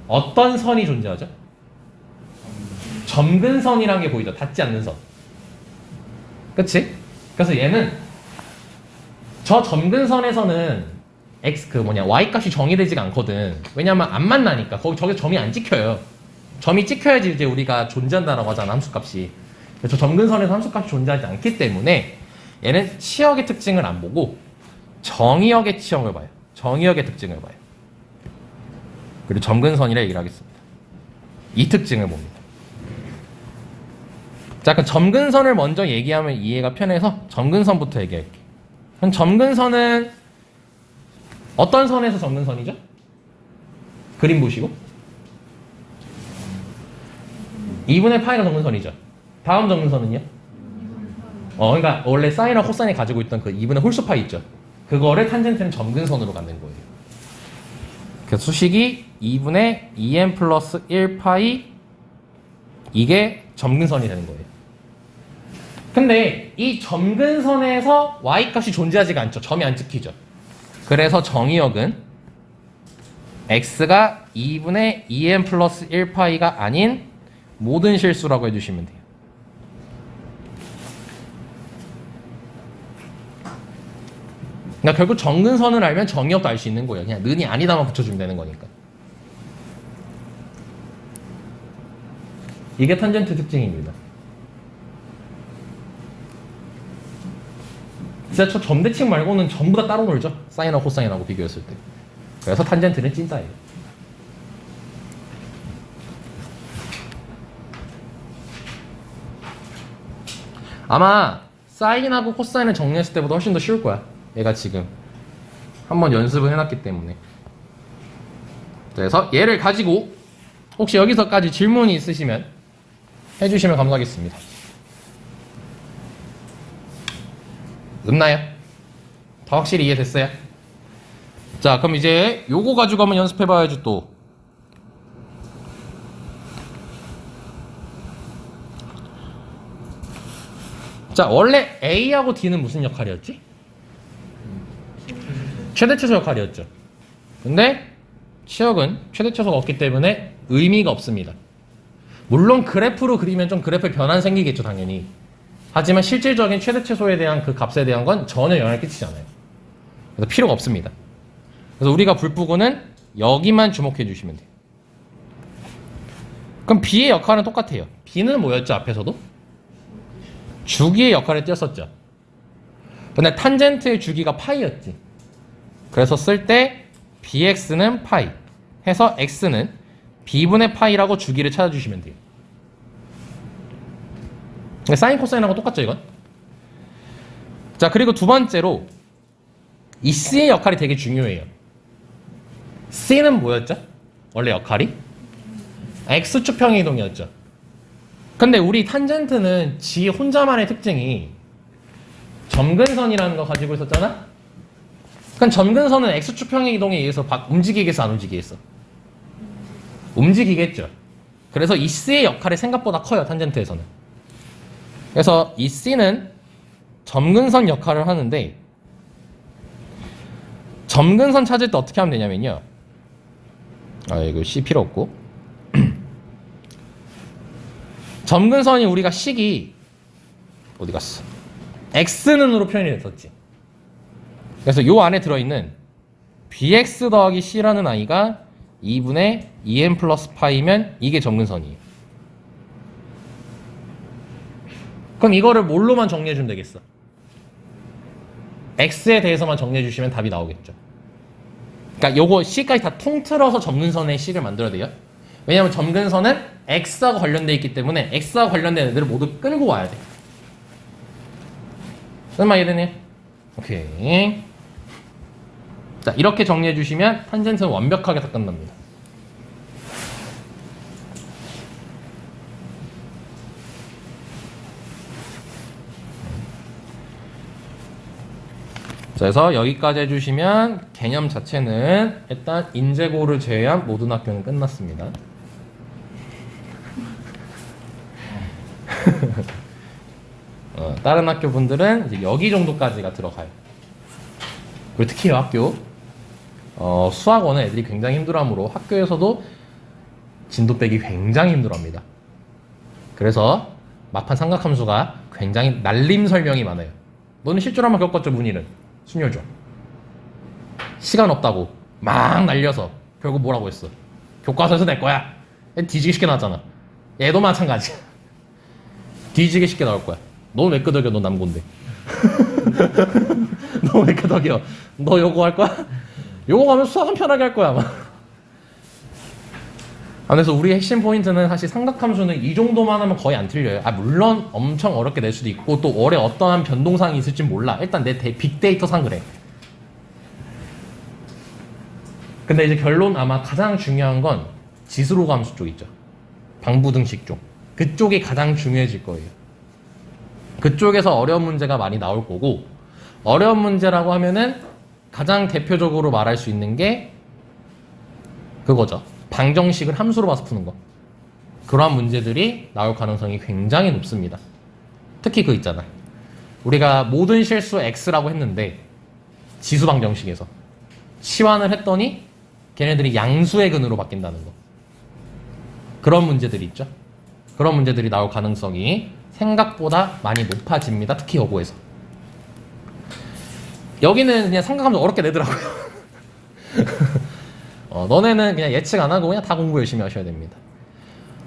어떤 선이 존재하죠? 점근선이라는 게 보이죠? 닿지 않는 선. 그치? 그래서 얘는 저 점근선에서는 y 값이 정의되지가 않거든. 왜냐면 안 만나니까. 저기 점이 안 찍혀요. 점이 찍혀야지 이제 우리가 존재한다라고 하잖아, 함수값이. 그래서 저 점근선에서 함수값이 존재하지 않기 때문에 얘는 치역의 특징을 안 보고 정의역의 치역을 봐요. 정의역의 특징을 봐요. 그리고 점근선이라 얘기를 하겠습니다. 이 특징을 봅니다. 자, 그럼 점근선을 먼저 얘기하면 이해가 편해서 점근선부터 얘기할게요. 그럼 점근선은 어떤 선에서 점근선이죠? 그림 보시고 2분의 파이가 점근선이죠. 다음 점근선은요? 그러니까 원래 사인과 코사인이 가지고 있던 그 2분의 홀수 파이 있죠. 그거를 탄젠트는 점근선으로 갖는 거예요. 그래서 수식이 2분의 2n 플러스 1파이 이게 점근선이 되는 거예요. 근데 이 점근선에서 y값이 존재하지가 않죠. 점이 안 찍히죠. 그래서 정의역은 x가 2분의 2n 플러스 1파이가 아닌 모든 실수라고 해주시면 돼요. 그러니까 결국 점근선을 알면 정의역도 알 수 있는 거예요. 그냥 는이 아니다만 붙여주면 되는 거니까. 이게 탄젠트 특징입니다. 진짜 저 점대칭 말고는 전부 다 따로 놀죠. 사인하고 코사인하고 비교했을 때. 그래서 탄젠트는 찐따예요. 아마 사인하고 코사인을 정리했을 때보다 훨씬 더 쉬울 거야. 얘가 지금 한번 연습을 해놨기 때문에. 그래서 얘를 가지고 혹시 여기서까지 질문이 있으시면 해주시면 감사하겠습니다. 없나요? 더 확실히 이해됐어요? 자, 그럼 이제 요거 가지고 한번 연습해봐야지 또. 자, 원래 A하고 D는 무슨 역할이었지? 최대최소 역할이었죠. 근데 치역은 최대최소가 없기 때문에 의미가 없습니다. 물론 그래프로 그리면 좀 그래프에 변환 생기겠죠, 당연히. 하지만 실질적인 최대최소에 대한 그 값에 대한 건 전혀 영향을 끼치지 않아요. 그래서 필요가 없습니다. 그래서 우리가 불부구는 여기만 주목해 주시면 돼요. 그럼 B의 역할은 똑같아요. B는 뭐였죠, 앞에서도? 주기의 역할을 띄었었죠. 근데 탄젠트의 주기가 파이였지. 그래서 쓸 때 bx는 파이 해서 x는 b분의 파이라고 주기를 찾아주시면 돼요. 사인 코사인하고 똑같죠, 이건? 자, 그리고 두 번째로 이 c의 역할이 되게 중요해요. c는 뭐였죠? 원래 역할이? x축평의 이동이었죠. 근데 우리 탄젠트는 지 혼자만의 특징이 점근선이라는 거 가지고 있었잖아? 그럼 점근선은 x축평의 이동에 의해서 움직이겠어, 안 움직이겠어? 움직이겠죠. 그래서 이 c의 역할이 생각보다 커요, 탄젠트에서는. 그래서 이 c는 점근선 역할을 하는데 점근선 찾을 때 어떻게 하면 되냐면요. 아, 이거 C 필요 없고. 점근선이 우리가 식이 어디 갔어? X는으로 표현이 됐었지. 그래서 요 안에 들어있는 bx 더하기 c라는 아이가 2분의 2n 플러스 파이면 이게 점근선이에요. 그럼 이거를 뭘로만 정리해주면 되겠어? x에 대해서만 정리해주시면 답이 나오겠죠. 그러니까 요거 c까지 다 통틀어서 점근선의 식을 만들어야 돼요. 왜냐면 점근선은 x하고 관련돼 있기 때문에 x하고 관련된 애들을 모두 끌고 와야 돼. 설마 이해되네? 오케이. 자, 이렇게 정리해 주시면 탄젠트는 완벽하게 다 끝납니다. 자, 그래서 여기까지 해주시면 개념 자체는 일단 인재고를 제외한 모든 학교는 끝났습니다. 다른 학교 분들은 이제 여기 정도까지가 들어가요. 그리고 특히 이 학교 수학원은 애들이 굉장히 힘들어하므로 학교에서도 진도 빼기 굉장히 힘들어합니다. 그래서 마판 삼각함수가 굉장히 날림 설명이 많아요. 너는 실제로 한번 겪었죠, 문희는? 순열죠. 시간 없다고 막 날려서 결국 뭐라고 했어? 교과서에서 낼 거야. 뒤지게 쉽게 나왔잖아. 얘도 마찬가지야. 뒤지게 쉽게 나올 거야. 너 왜 끄덕여? 너 남고인데. 너 왜 끄덕여? 너 요거 할 거야? 요거 가면 수학은 편하게 할 거야 아마. 그래서 우리 핵심 포인트는 사실 삼각함수는 이 정도만 하면 거의 안 틀려요. 물론 엄청 어렵게 낼 수도 있고 또 월에 어떠한 변동사항이 있을지 몰라. 일단 내 빅데이터상 그래. 근데 이제 결론 아마 가장 중요한 건 지수로 함수 쪽 있죠. 방부등식 쪽. 그쪽이 가장 중요해질 거예요. 그쪽에서 어려운 문제가 많이 나올 거고, 어려운 문제라고 하면은 가장 대표적으로 말할 수 있는 게 그거죠. 방정식을 함수로 봐서 푸는 거. 그러한 문제들이 나올 가능성이 굉장히 높습니다. 특히 그 있잖아. 우리가 모든 실수 x라고 했는데 지수 방정식에서 치환을 했더니 걔네들이 양수의 근으로 바뀐다는 거. 그런 문제들이 있죠. 그런 문제들이 나올 가능성이 생각보다 많이 높아집니다. 특히 여고에서. 여기는 그냥 삼각함수 어렵게 내더라고요. 너네는 그냥 예측 안 하고 그냥 다 공부 열심히 하셔야 됩니다.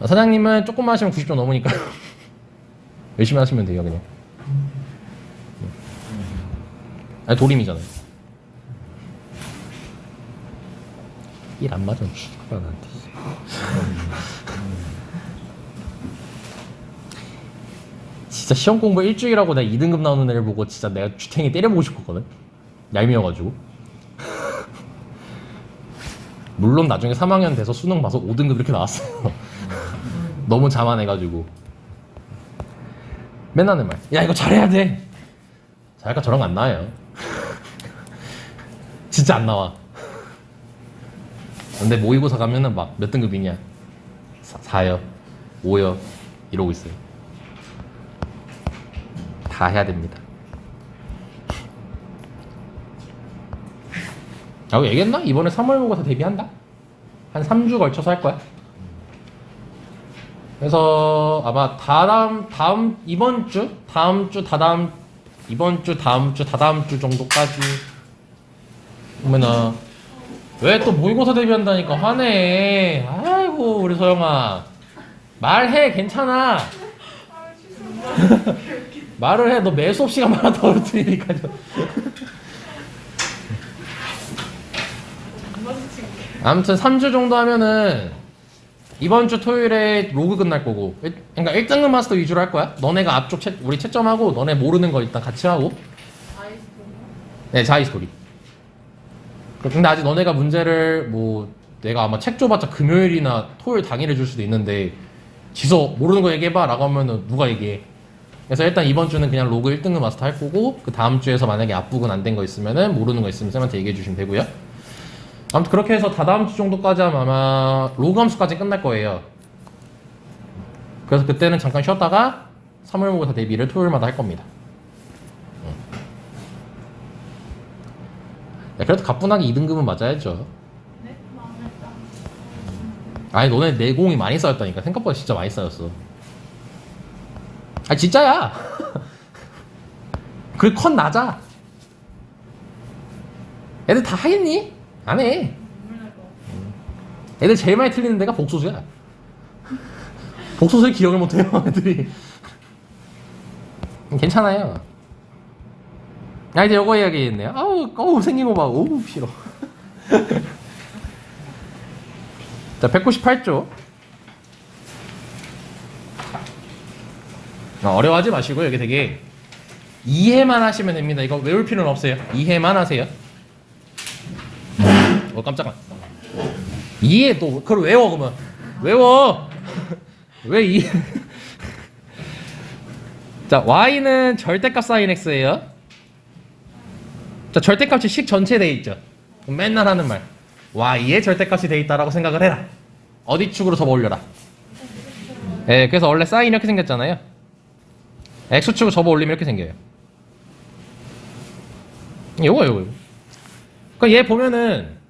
사장님은 조금만 하시면 90점 넘으니까 열심히 하시면 돼요, 그냥. 아니, 도림이잖아요. 일 안 맞으면 죽어라, 나한테. 진짜 시험 공부 일주일하고 내가 2등급 나오는 애를 보고 진짜 내가 주탱이 때려보고 싶었거든. 얄미워가지고. 물론 나중에 3학년 돼서 수능 봐서 5등급 이렇게 나왔어요. 너무 자만해가지고. 맨날 하는 말. 야, 이거 잘해야 돼. 잘할까 저런 거 안 나와요. 진짜 안 나와. 근데 모의고사 가면은 막 몇 등급이냐? 4요, 5요 이러고 있어요. 다 해야 됩니다. 이거 얘기했나? 이번에 3월 모의고사 데뷔한다? 한 3주 걸쳐서 할 거야. 그래서 아마 이번 주, 다음 주, 이번 주, 다음 주, 다다음 주 정도까지 그러면은 왜 또 모의고사 데뷔한다니까 화내. 아이고 우리 소영아 말해. 괜찮아. 말을 해. 너 매수업 시간마다 더 어려뜨리니까요. 아무튼 3주 정도 하면은 이번 주 토요일에 로그 끝날 거고, 그러니까 1등급 마스터 위주로 할 거야. 너네가 앞쪽 우리 채점하고 너네 모르는 거 일단 같이 하고. 네, 자이스토리. 근데 아직 너네가 문제를 뭐 내가 아마 책 줘봤자 금요일이나 토요일 당일에 줄 수도 있는데 지서 모르는 거 얘기해봐 라고 하면은 누가 얘기해. 그래서 일단 이번 주는 그냥 로그 1등급 마스터 할 거고, 그 다음 주에서 만약에 앞부분 안 된 거 있으면은 모르는 거 있으면 쌤한테 얘기해 주시면 되고요. 아무튼 그렇게 해서 다다음 주 정도까지 하면 아마 로그 함수까지 끝날 거예요. 그래서 그때는 잠깐 쉬었다가 3월 모의고사 대비를 토요일마다 할 겁니다. 그래도 가뿐하게 2등급은 맞아야죠. 네? 망했다. 아니 너네 내공이 많이 쌓였다니까. 생각보다 진짜 많이 쌓였어. 아 진짜야. 그 컷 낮아. 애들 다 하겠니? 안 해. 눈물 날것 같아. 애들 제일 많이 틀리는 데가 복소수야. 복소수의 기억을 못해요 애들이. 괜찮아요. 아 이제 요거 이야기했네요. 아우 생긴 거 봐. 오우 싫어. 자 198조. 어려워하지 마시고 여기 되게 이해만 하시면 됩니다. 이거 외울 필요는 없어요. 이해만 하세요. 깜짝아. 이해 또 그걸 외워 그러면 외워. 왜 이해? 자 y는 절대값 sin x예요. 자 절대값이 식 전체에 돼 있죠. 그럼 맨날 하는 말 y의 절대값이 돼 있다라고 생각을 해라. 어디 축으로 접어 올려라. 예, 그래서 원래 sin 이렇게 생겼잖아요. x축으로 접어 올리면 이렇게 생겨요. 요거. 그러니까 얘 보면은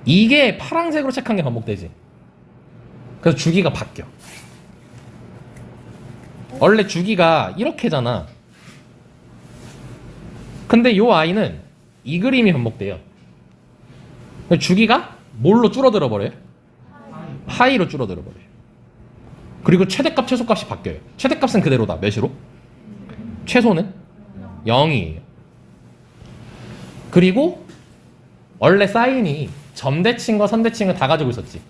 이게 파란색으로 체크한 게 반복되지. 그래서 주기가 바뀌어. 원래 주기가 이렇게잖아. 근데 요 i는 이 그림이 반복돼요. 주기가 뭘로 줄어들어 버려요? 하이로 줄어들어 버려요. 그리고 최대값 최소값이 바뀌어요. 최대값은 그대로다. 몇으로? 최소는 0이에요. 그리고 원래 사인이 점대칭과 선대칭을 다 가지고 있었지.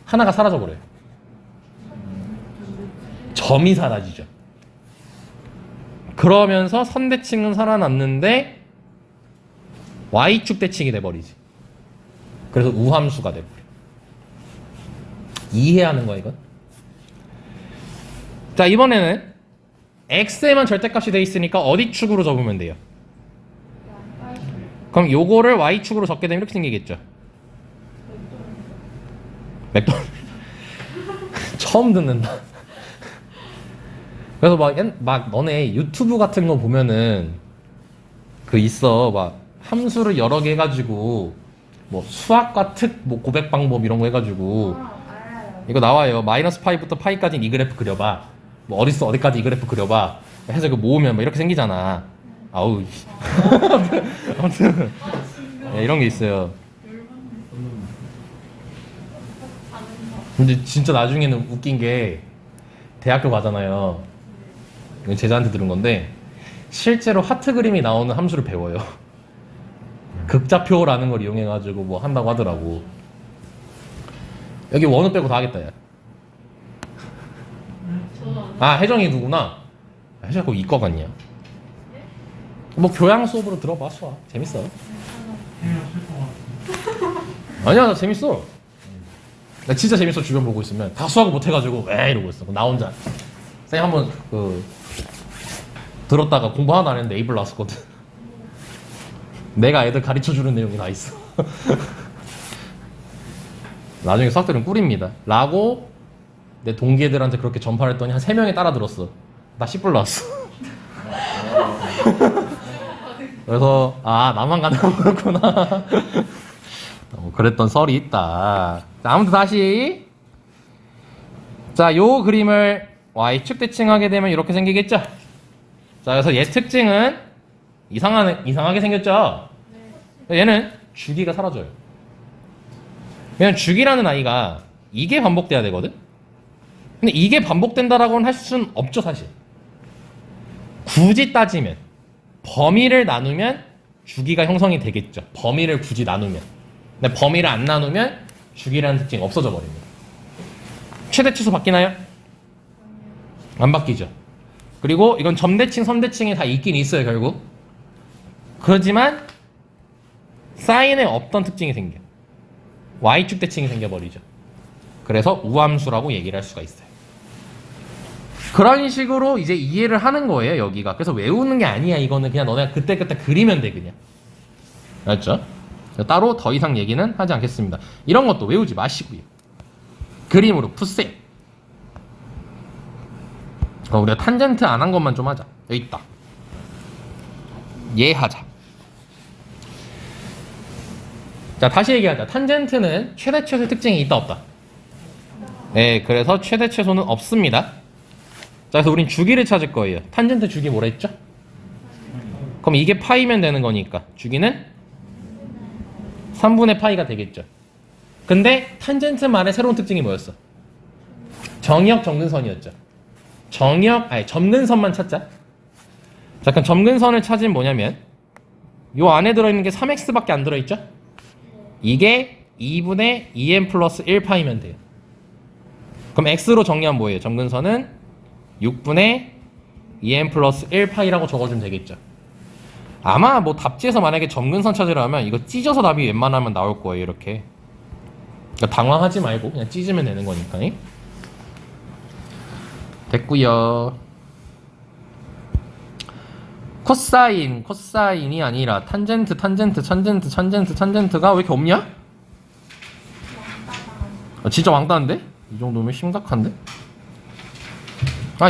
하나가 사라져 버려요. 점이 사라지죠. 그러면서 선대칭은 살아났는데 y축 대칭이 돼버리지. 그래서 우함수가 돼버려. 이해하는 거야 이건? 자 이번에는 x에만 절대값이 돼 있으니까 어디 축으로 접으면 돼요? 그럼 요거를 y축으로 접게 되면 이렇게 생기겠죠. 맥도날드 처음 듣는다. 그래서 막 너네 유튜브 같은 거 보면은 그 있어 막 함수를 여러 개 해가지고 뭐 수학과 특 뭐 고백 방법 이런 거 해가지고 알아요. 이거 나와요. 마이너스 파이부터 파이까지는 이 그래프 그려봐. 뭐 어딨어 어디까지 이 그래프 그려봐. 해서 그 모으면 뭐 이렇게 생기잖아. 아우. 아무튼 네, 이런 게 있어요. 근데 진짜 나중에는 웃긴 게 대학교 가잖아요. 이건 제자한테 들은 건데 실제로 하트 그림이 나오는 함수를 배워요. 극좌표라는 걸 이용해가지고 뭐 한다고 하더라고. 여기 원우 빼고 다 하겠다 야. 아 혜정이 누구나. 혜정이 꼭 이과 같냐? 뭐 교양 수업으로 들어봐 수학 재밌어. 아니야 나 재밌어. 나 진짜 재밌어. 주변 보고 있으면 다 수학을 못해가지고 왜 이러고 있어. 나 혼자 쌤 한번 그 들었다가 공부 하나도 안 했는데 A블 나왔었거든. 내가 애들 가르쳐주는 내용이 다 있어. 나중에 수학들은 꿀입니다 라고 내 동기애들한테 그렇게 전파를 했더니 한 3명이 따라 들었어. 나 C뿔 나왔어. 그래서 아 나만 가능한 거구나. 그랬던 썰이 있다. 자, 아무튼 다시 자, 요 그림을 y축 대칭하게 되면 이렇게 생기겠죠. 자, 그래서 얘 특징은 이상하게 생겼죠. 얘는 주기가 사라져요. 왜냐면 주기라는 아이가 이게 반복돼야 되거든. 근데 이게 반복된다라고는 할 수는 없죠 사실. 굳이 따지면 범위를 나누면 주기가 형성이 되겠죠. 범위를 굳이 나누면. 근데 범위를 안 나누면 주기라는 특징이 없어져 버립니다. 최대 치수 바뀌나요? 안 바뀌죠. 그리고 이건 점대칭, 선대칭이 다 있긴 있어요 결국. 그렇지만 사인에 없던 특징이 생겨. y축 대칭이 생겨버리죠. 그래서 우함수라고 얘기를 할 수가 있어요. 그런 식으로 이제 이해를 하는 거예요 여기가. 그래서 외우는 게 아니야. 이거는 그냥 너네가 그때그때 그리면 돼 그냥. 알았죠? 따로 더 이상 얘기는 하지 않겠습니다. 이런 것도 외우지 마시고요. 그림으로 푸세요. 우리가 탄젠트 안 한 것만 좀 하자. 여기 있다. 얘 하자. 자, 다시 얘기하자. 탄젠트는 최대 최소의 특징이 있다 없다? 네, 그래서 최대 최소는 없습니다. 자, 그래서 우린 주기를 찾을 거예요. 탄젠트 주기 뭐라 했죠? 그럼 이게 파이면 되는 거니까 주기는 3분의 파이가 되겠죠. 근데 탄젠트만의 새로운 특징이 뭐였어? 정역 점근선이었죠. 점근선만 찾자. 자, 그럼 점근선을 찾으면 뭐냐면 요 안에 들어있는 게 3x밖에 안 들어있죠? 이게 2분의 2n 플러스 1파이면 돼요. 그럼 x로 정리하면 뭐예요? 점근선은 6분의 2n 플러스 1파이라고 적어주면 되겠죠. 아마 뭐 답지에서 만약에 점근선 찾으려면 이거 찢어서 답이 웬만하면 나올 거예요. 이렇게. 그러니까 당황하지 말고 그냥 찢으면 되는 거니까. 됐고요. 코사인이 아니라 탄젠트가 왜 이렇게 없냐? 진짜 왕따인데? 이 정도면 심각한데?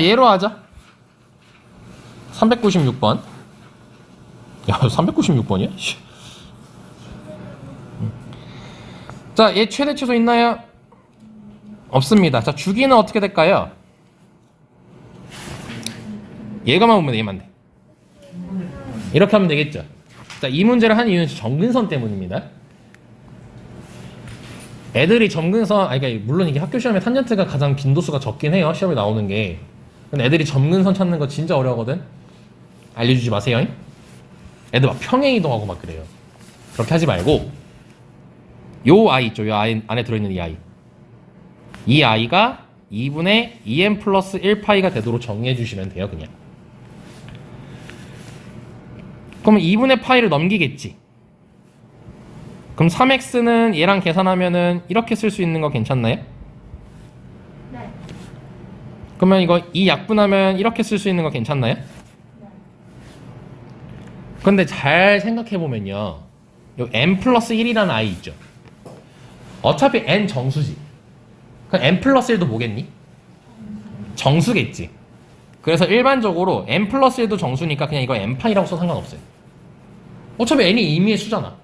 얘로 하자. 396번. 야, 396번이야? 자, 얘 최대 최소 있나요? 없습니다. 자, 주기는 어떻게 될까요? 얘가만 보면 얘만 돼. 이렇게 하면 되겠죠. 자, 이 문제를 한 이유는 점근선 때문입니다. 애들이 점근선, 그러니까 물론 이게 학교 시험에 탄젠트가 가장 빈도수가 적긴 해요. 시험에 나오는 게. 근데 애들이 점근선 찾는 거 진짜 어려거든. 알려주지 마세요. 애들 막 평행 이동하고 막 그래요. 그렇게 하지 말고 요 아이 있죠. 요 아이 안에 들어있는 이 아이. 이 아이가 2분의 2n 플러스 1파이가 되도록 정리해 주시면 돼요. 그냥. 그럼 2분의 파이를 넘기겠지. 그럼 3x는 얘랑 계산하면은 이렇게 쓸 수 있는 거 괜찮나요? 네. 그러면 이거 이 약분하면 이렇게 쓸 수 있는 거 괜찮나요? 네. 근데 잘 생각해보면요. 요 n 플러스 1이라는 아이 있죠. 어차피 n 정수지. 그럼 n 플러스 1도 뭐겠니? 정수겠지. 그래서 일반적으로 n 플러스 1도 정수니까 그냥 이거 n파이라고 써도 상관없어요. 어차피 n이 임의의 수잖아.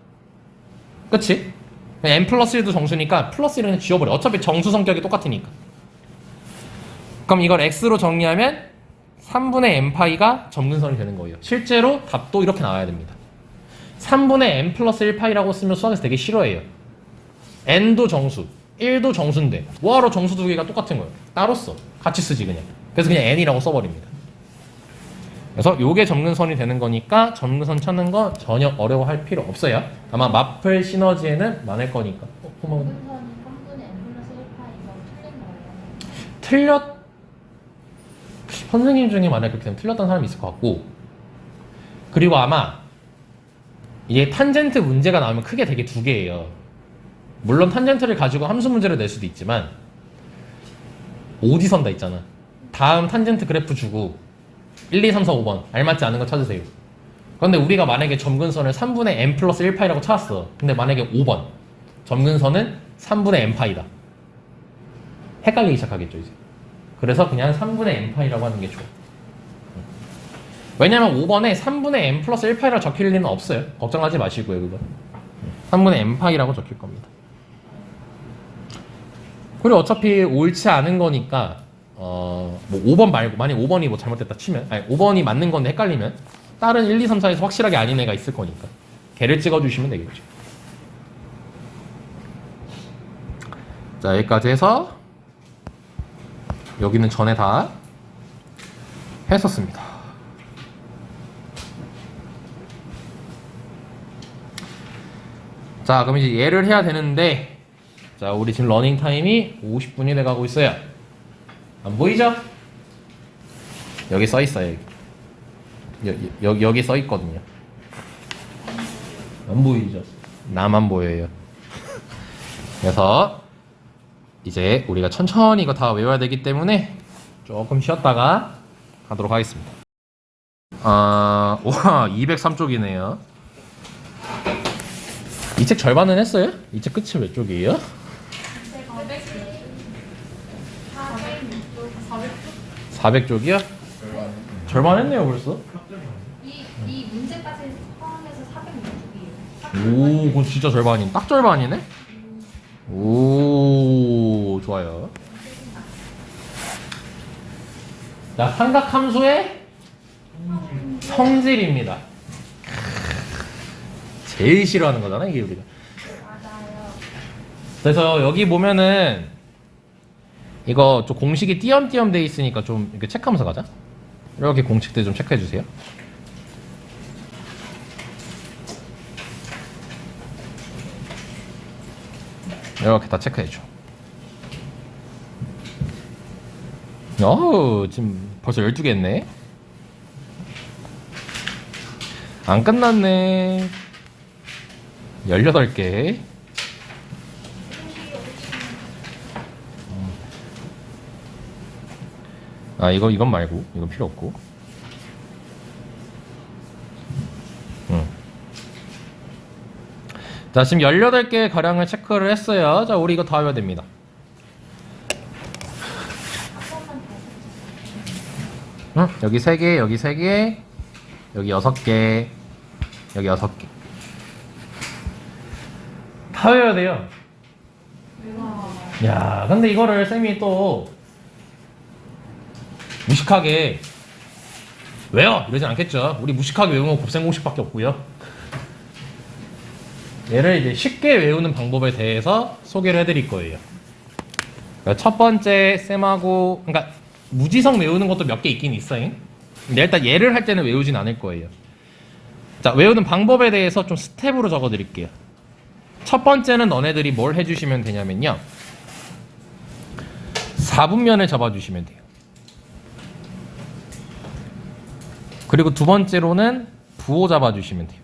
그치? n 플러스 1도 정수니까 플러스 1은 그냥 지워버려. 어차피 정수 성격이 똑같으니까. 그럼 이걸 x로 정리하면 3분의 n파이가 점근선이 되는 거예요. 실제로 답도 이렇게 나와야 됩니다. 3분의 n 플러스 1파이라고 쓰면 수학에서 되게 싫어해요. n도 정수, 1도 정수인데 뭐하러 정수 두 개가 똑같은 거예요. 따로 써. 같이 쓰지 그냥. 그래서 그냥 n이라고 써버립니다. 그래서 요게 점근선이 되는 거니까 점근선 찾는 거 전혀 어려워할 필요 없어요. 아마 마플 시너지에는 많을 거니까. 고마워. 점근선이 3분의 n 플러스 1파이가 틀린 거예요. 틀렸 선생님 중에 만약에 그렇게 되면 틀렸던 사람이 있을 것 같고, 그리고 아마 이게 탄젠트 문제가 나오면 크게 되게 두 개예요. 물론 탄젠트를 가지고 함수 문제를 낼 수도 있지만 오디선다 있잖아. 다음 탄젠트 그래프 주고 1, 2, 3, 4, 5번 알맞지 않은 거 찾으세요. 그런데 우리가 만약에 점근선을 3분의 n 플러스 1파이라고 찾았어. 근데 만약에 5번 점근선은 3분의 n파이다. 헷갈리기 시작하겠죠 이제. 그래서 그냥 3분의 n파이라고 하는 게 좋아. 왜냐면 5번에 3분의 n 플러스 1파이라고 적힐 리는 없어요. 걱정하지 마시고요. 그거 3분의 n파이라고 적힐 겁니다. 그리고 어차피 옳지 않은 거니까 뭐 5번 말고 만약 5번이 뭐 잘못됐다 치면, 아니 5번이 맞는 건데 헷갈리면 다른 1, 2, 3, 4에서 확실하게 아닌 애가 있을 거니까 걔를 찍어주시면 되겠죠. 자, 여기까지 해서 여기는 전에 다 했었습니다. 자, 그럼 이제 얘를 해야 되는데, 자, 우리 지금 러닝 타임이 50분이 돼가고 있어요. 안 보이죠? 여기 써 있어요. 여기 써 있거든요. 안 보이죠? 나만 보여요. 그래서 이제 우리가 천천히 이거 다 외워야 되기 때문에 조금 쉬었다가 가도록 하겠습니다. 와, 203쪽이네요. 이 책 절반은 했어요? 이 책 끝이 몇 쪽이에요? 400쪽이요? 절반 했네요 벌써. 이 문제까지 포함해서 406쪽이에요. 오, 그건 진짜 절반이네. 딱 절반이네? 오, 좋아요. 자, 삼각함수의 성질입니다. 제일 싫어하는 거잖아, 이게 우리가. 맞아요. 그래서 여기 보면은 이거 좀 공식이 띄엄띄엄 돼 있으니까 좀 이렇게 체크하면서 가자. 이렇게 공식들 좀 체크해 주세요. 이렇게 다 체크해 줘. 어우, 지금 벌써 12개 했네. 안 끝났네. 18개. 아, 이건 말고. 이건 필요 없고. 자, 지금 18개 가량을 체크를 했어요. 자, 우리 이거 다 외워야 됩니다. 한 번만 더. 여기 3개, 여기 3개, 여기 6개, 여기 6개. 다 외워야 돼요. 야, 근데 이거를 쌤이 또 무식하게 외워! 이러진 않겠죠. 우리 무식하게 외우는 건 곱셈 공식밖에 없고요. 얘를 이제 쉽게 외우는 방법에 대해서 소개를 해드릴 거예요. 그러니까 첫 번째 쌤하고, 그러니까 무지성 외우는 것도 몇 개 있긴 있어요. 근데 일단 얘를 할 때는 외우진 않을 거예요. 자, 외우는 방법에 대해서 좀 스텝으로 적어드릴게요. 첫 번째는 너네들이 뭘 해주시면 되냐면요, 4분면을 잡아주시면 돼요. 그리고 두 번째로는 부호 잡아주시면 돼요.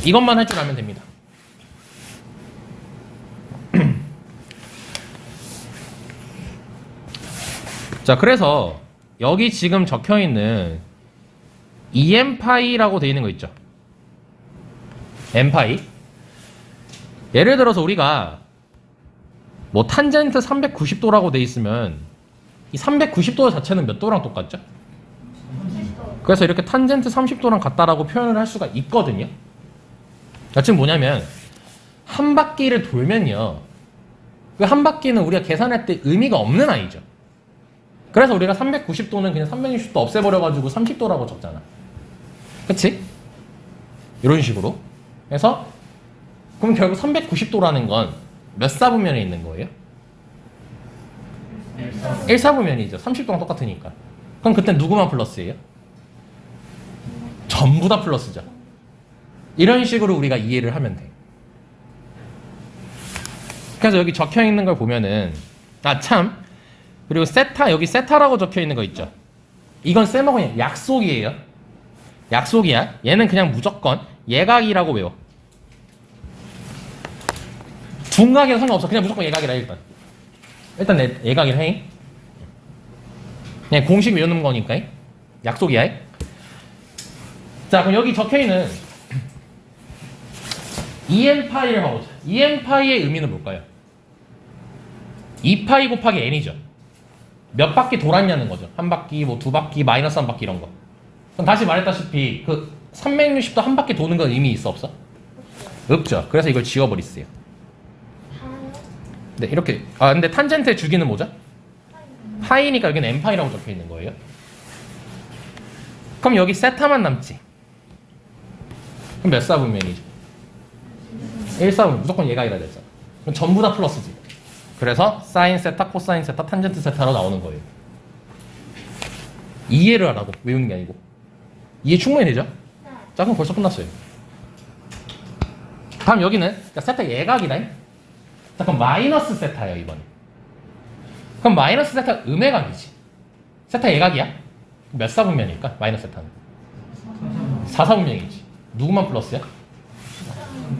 이것만 할 줄 알면 됩니다. 자, 그래서 여기 지금 적혀있는 EM파이라고 되어 있는 거 있죠? M파이. 예를 들어서 우리가 뭐 탄젠트 390도라고 되어 있으면 이 390도 자체는 몇 도랑 똑같죠? 그래서 이렇게 탄젠트 30도랑 같다라고 표현을 할 수가 있거든요. 지금 뭐냐면 한 바퀴를 돌면요, 그 한 바퀴는 우리가 계산할 때 의미가 없는 아이죠. 그래서 우리가 390도는 그냥 360도 없애버려가지고 30도라고 적잖아. 그치? 이런 식으로. 그래서 그럼 결국 390도라는 건 몇 사분면에 있는 거예요? 1사분면이죠. 30도랑 똑같으니까. 그럼 그때 누구만 플러스예요? 전부 다 플러스죠. 이런 식으로 우리가 이해를 하면 돼. 그래서 여기 적혀 있는 걸 보면은, 아 참, 그리고 세타, 여기 세타라고 적혀 있는 거 있죠. 이건 쌤하고 그냥 약속이에요. 약속이야. 얘는 그냥 무조건 예각이라고 외워. 둔각이랑 상관없어. 그냥 무조건 예각이라 일단. 일단 예각이라 해. 그냥 공식 외우는 거니까. 약속이야. 자, 그럼 여기 적혀 있는 EM파이를 봐보자. EM파이의 의미는 뭘까요? 2파이 곱하기 n이죠. 몇 바퀴 돌았냐는 거죠. 한 바퀴, 뭐 두 바퀴, 마이너스 한 바퀴 이런 거. 그럼 다시 말했다시피 그 360도 한 바퀴 도는 건 의미 있어 없어? 없죠. 그래서 이걸 지워버리세요. 네, 이렇게. 아, 근데 탄젠트의 주기는 뭐죠? 파이니까 여기는 n파이라고 적혀 있는 거예요. 그럼 여기 세타만 남지. 그럼 몇 사분면이죠? 1사분면. 무조건 얘가 이라 됐잖아. 그럼 전부 다 플러스지. 그래서 사인 세타, 코사인 세타, 탄젠트 세타로 나오는 거예요. 이해를 하라고, 외우는 게 아니고. 이해 충분히 되죠? 자, 그럼 벌써 끝났어요. 다음 여기는 세타 예각이다. 자, 그럼 마이너스 세타예요, 이번에. 그럼 마이너스 세타 음외각이지. 세타 예각이야? 몇 사분면일까? 마이너스 세타는 4사분면이지. 누구만 플러스야?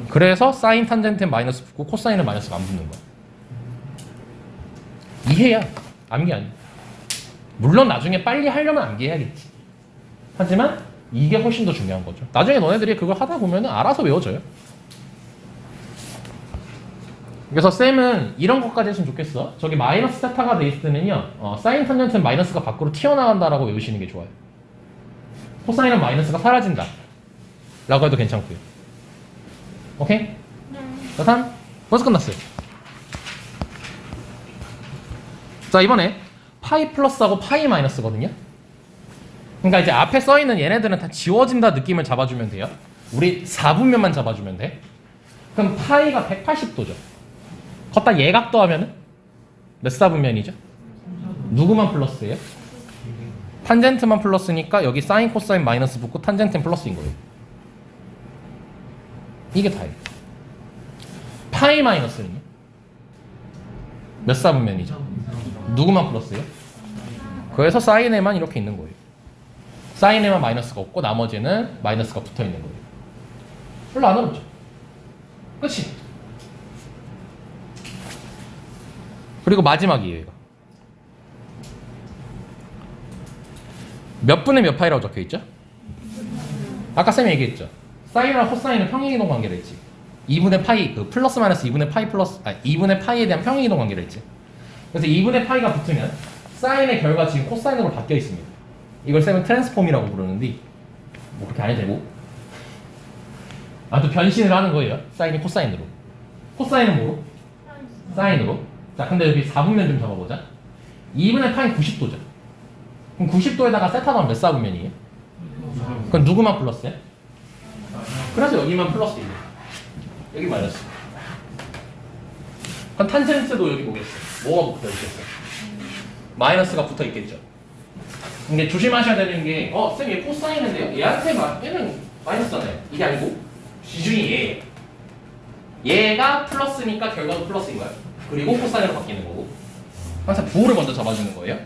그래서 사인 탄젠트는 마이너스 붙고 코사인은 마이너스가 안 붙는 거야. 이해야. 암기 아니야. 물론 나중에 빨리 하려면 암기해야겠지. 하지만 이게 훨씬 더 중요한 거죠. 나중에 너네들이 그걸 하다 보면 알아서 외워져요. 그래서 쌤은 이런 것까지 했으면 좋겠어. 저기 마이너스 세타가 돼 있을 때는요, 사인 탄젠트는 마이너스가 밖으로 튀어나간다라고 외우시는 게 좋아요. 코사인은 마이너스가 사라진다 라고 해도 괜찮고요. 오케이? 네. 자, 다음. 벌써 끝났어요. 자, 이번에 파이 플러스하고 파이 마이너스거든요. 그러니까 이제 앞에 써있는 얘네들은 다 지워진다 느낌을 잡아주면 돼요. 우리 4분면만 잡아주면 돼. 그럼 파이가 180도죠. 걷다 예각 더하면은 몇 사분면이죠? 누구만 플러스예요? 탄젠트만 플러스니까 여기 사인 코사인 마이너스 붙고 탄젠트는 플러스인 거예요. 이게 다예요. 파이 마이너스는요? 몇 사분면이죠? 누구만 플러스예요? 그래서 사인에만 이렇게 있는 거예요. 사인에만 마이너스가 없고 나머지는 마이너스가 붙어 있는 거예요. 별로 안 어렵죠? 끝이. 그리고 마지막이에요, 이거. 몇 분의 몇 파이라고 적혀 있죠? 아까 쌤이 얘기했죠. 사인이랑 코사인은 평행이동 관계를 했지. 2분의 파이, 그 플러스 마이너스 2분의 파이 플러스, 2분의 파이에 대한 평행이동 관계를 했지. 그래서 2분의 파이가 붙으면 사인의 결과 지금 코사인으로 바뀌어 있습니다. 이걸 쌤은 트랜스폼이라고 부르는데 뭐 그렇게 안 해도 되고 또 변신을 하는 거예요. 사인이 코사인으로. 코사인은 뭐로? 사인으로. 자, 근데 여기 4분면 좀 잡아보자. 2분의 파이 90도죠. 그럼 90도에다가 세타 넣으면 몇 사분면이에요? 그럼 누구만 플러스해? 그래서 여기만 플러스이에요. 여기 마이너스. 그럼 탄젠트도 여기 뭐겠어? 뭐가 붙어 있겠어? 마이너스가 붙어 있겠죠. 근데 조심하셔야 되는 게, 쌤 얘 코사인인데요? 얘는 마이너스잖아요. 이게 아니고 기준이 얘예요. 얘가 플러스니까 결과도 플러스인 거야. 그리고 코사인으로 바뀌는 거고. 항상 부호를 먼저 잡아주는 거예요.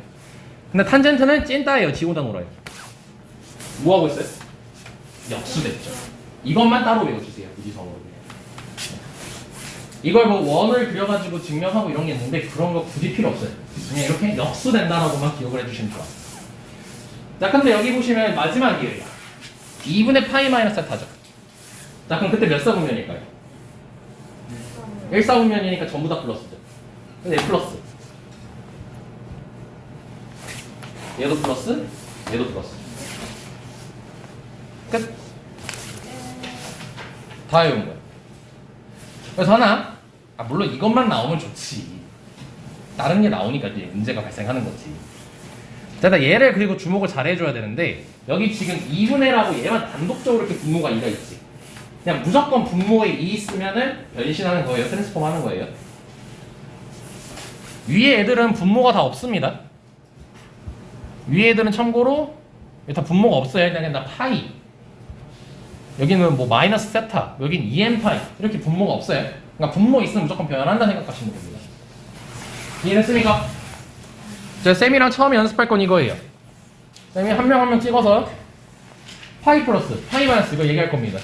근데 탄젠트는 찐따예요. 지고다 놀아요. 뭐 하고 있어요? 역수됐죠. 이것만 따로 외워주세요. 무지성으로. 이걸 뭐 원을 그려가지고 증명하고 이런 게 있는데 그런 거 굳이 필요 없어요. 그냥 이렇게 역수된다라고만 기억을 해주시면 좋아. 자, 근데 여기 보시면 마지막이에요. 2분의 파이 마이너스 세타죠. 자, 그럼 그때 몇 사분면일까요? 1사분면이니까 전부 다 플러스죠. 근데 얘 플러스. 얘도 플러스, 얘도 플러스. 끝. 다 외운 거야. 그래서 하나, 물론 이것만 나오면 좋지. 다른 게 나오니까 이제 문제가 발생하는 거지. 자, 얘를 그리고 주목을 잘 해줘야 되는데 여기 지금 2분의라고 얘만 단독적으로 이렇게 분모가 2가 있지. 그냥 무조건 분모에 2 있으면은 변신하는 거예요. 트랜스폼 하는 거예요. 위에 애들은 분모가 다 없습니다. 위에 애들은 참고로 다 분모가 없어요. 그냥 다 파이. 여기는 뭐 마이너스 세타, 여긴 2n 파이 이렇게 분모가 없어요. 그러니까 분모 있으면 무조건 변한다 생각하시면 됩니다. 이해됐습니까? 자, 쌤이랑 처음에 연습할 건 이거예요. 쌤이 한 명 한 명 찍어서 파이 플러스, 파이 마이너스 이거 얘기할 겁니다.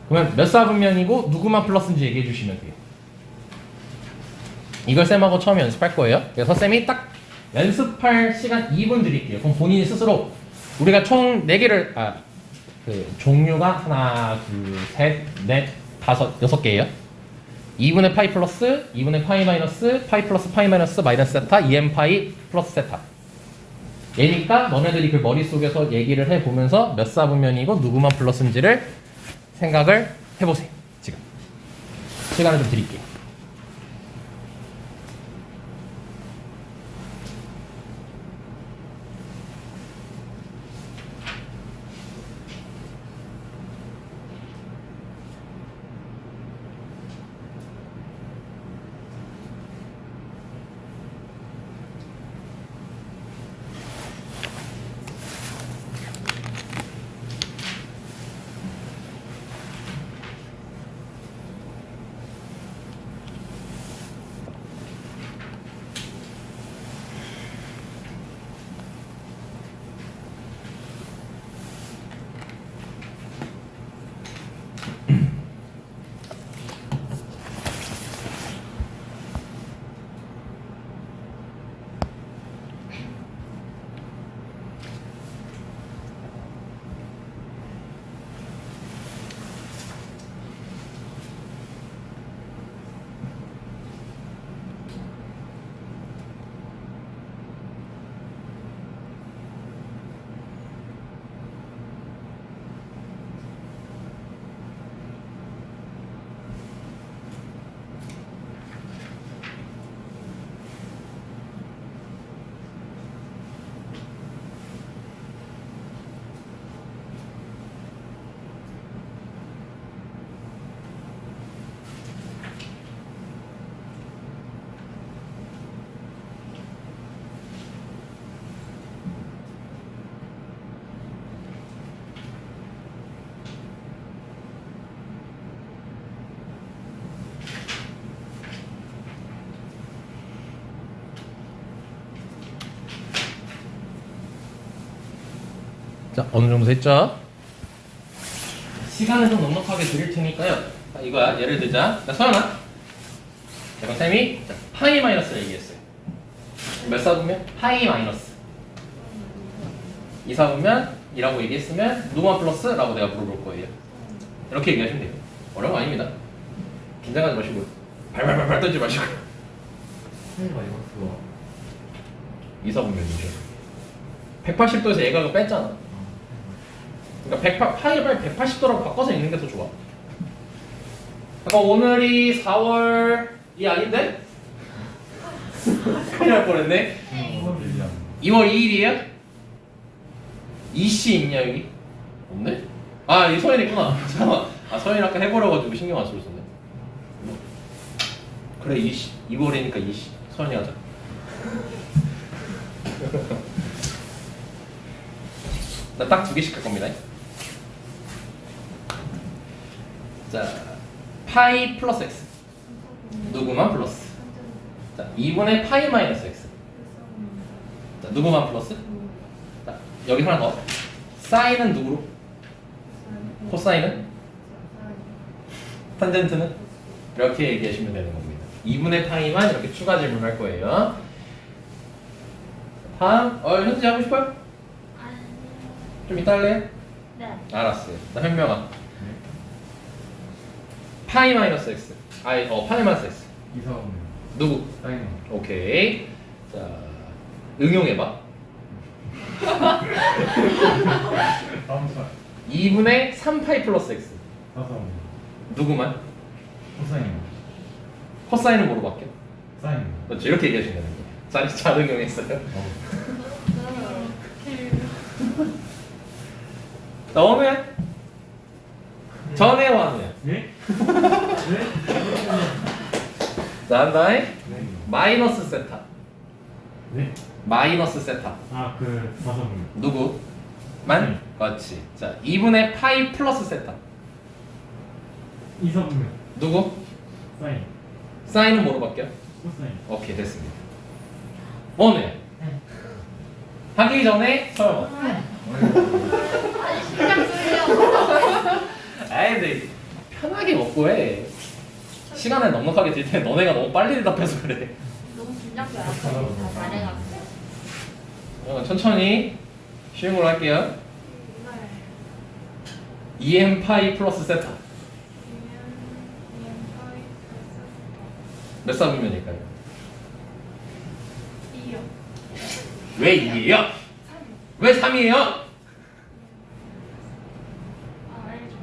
그러면 몇 사분면이고 누구만 플러스인지 얘기해 주시면 돼요. 이걸 쌤하고 처음에 연습할 거예요. 그래서 쌤이 딱 연습할 시간 2분 드릴게요. 그럼 본인이 스스로 우리가 총 4개를 종류가 하나, 둘, 셋, 넷, 다섯, 6개예요. 2분의 파이 플러스, 2분의 파이 마이너스, 파이 플러스 파이 마이너스, 마이너스 세타, 2n 파이 플러스 세타. 얘니까 너네들이 그 머릿속에서 얘기를 해보면서 몇 사분면이고 누구만 플러스인지를 생각을 해보세요. 지금 시간을 좀 드릴게요. 자, 어느 정도 됐죠? 시간을 좀 넉넉하게 드릴 테니까요. 자, 이거야. 예를 들자. 자, 서연아. 내가 쌤이 파이 마이너스를 얘기했어요. 몇 사분면? 파이 마이너스. 2 사분면 2라고 얘기했으면 누구만 플러스라고 내가 물어볼 거예요. 이렇게 얘기하시면 돼요. 어려운 거 아닙니다. 긴장하지 마시고 발발발발 떨지 마시고. 파이 마이너스가 2 사분면이죠. 180도에서 얘가 뺐잖아. 그러니까 파이를 빨리 180도로 바꿔서 읽는 게 더 좋아. 잠깐 오늘이 4월이 아닌데? 큰일 날 뻔했네. 2월 2일이에요? 이씨 있냐 여기? 없네? 아 여기 서현이 있구나. 잠깐만. 아 서현이 아까 해버려가지고 신경 안 쓰고 있었네. 그래 2월이니까 이씨. 서현이 하자. 나 딱 2개씩 할 겁니다. 자, 파이 플러스 x. 누구만 플러스. 자, 2분의 파이 마이너스 x. 자, 누구만 플러스? 자, 여기 하나 더. 사인은 누구로? 코사인은? 탄젠트는? 이렇게 얘기하시면 되는 겁니다. 2분의 파이만 이렇게 추가 질문할 거예요. 다음, 현지 하고 싶어요? 좀 이따 할래요? 네. 알았어요. 나 현명아. 파이 마이너스 x. 파이 마이너스 x. 2 사분면 누구? 사인 오케이. 자, 응용해봐. 다음 살 2분의 3파이 플러스 x. 4 사분면 누구만? 코사인 코사인은 뭐로 바뀌어? 사인 그렇죠. 이렇게 얘기하시면 되는 거예요. 잘 응용했어요. 너는 전에 왔네. 네? 자, 한다잉. 네? 마이너스 세타. 네? 마이너스 세타. 아그 4 사분면 누구? 만? 그렇지. 자, 2분의 파이 플러스 세타. 2 사분면 누구? 사인 사인은 뭐로 바뀌어? 코사인 오케이, 됐습니다. 오늘 하기 전에 서영. 아니 신경 쓰려. 아이, 근데 편하게 먹고 해. 시간을 넉넉하게 들 텐데 너네가 너무 빨리 대답해서 그래. 너무 긴장돼요. 다 잘해가지고. 천천히 쉬운 걸로 할게요. 2m 파이 플러스 세타. 몇 사분면일까요? 2요. 왜 2예요? 왜 3이에요? 아 알죠.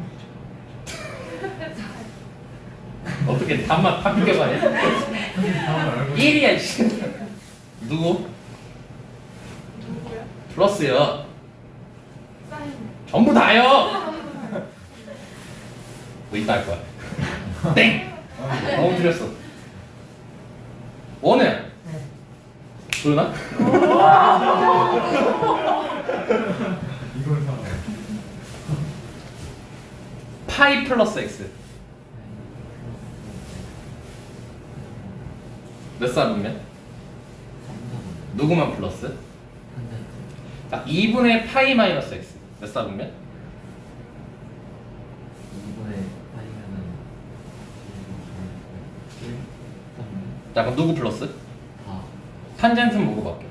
어떻게 답만 바뀌게 말해? 다음 알고 1이야 씨. 누구? 누구요? 플러스요. 사인. 전부 다요. 너 이따 할 거야. 땡. 너무 틀렸어. 오늘 조연아? 이걸 사 파이 플러스 x 몇 사분면? 누구만 플러스? 자, 2분의 파이 마이너스 x 몇 사분면? 2분의 파이면은 1, 3, 자, 그럼 누구 플러스? 4 탄젠트는 뭐로 바뀌어?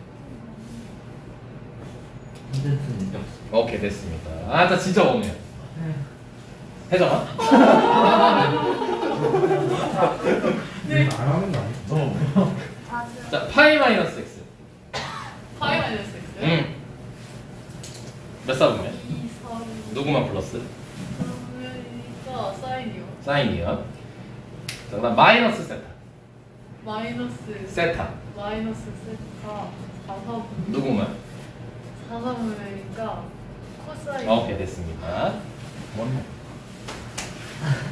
탄젠트는 역수 오케이, 됐습니다. 아, 나 진짜 어려워요. 해정아? 네. 안 하는 거 아니야? 맞아. 자, 파이 마이너스 x 파이 마이너스 x? 응. 몇 사분면? 2, 3, 누구만 플러스? 그러니까 사인이요. 사인이요. 자, 그다음 마이너스 세타. 마이너스 세타. 마이너스 세타 4사분 누구만? 4사분이니까 코사인 오케이, 됐습니다. 맞네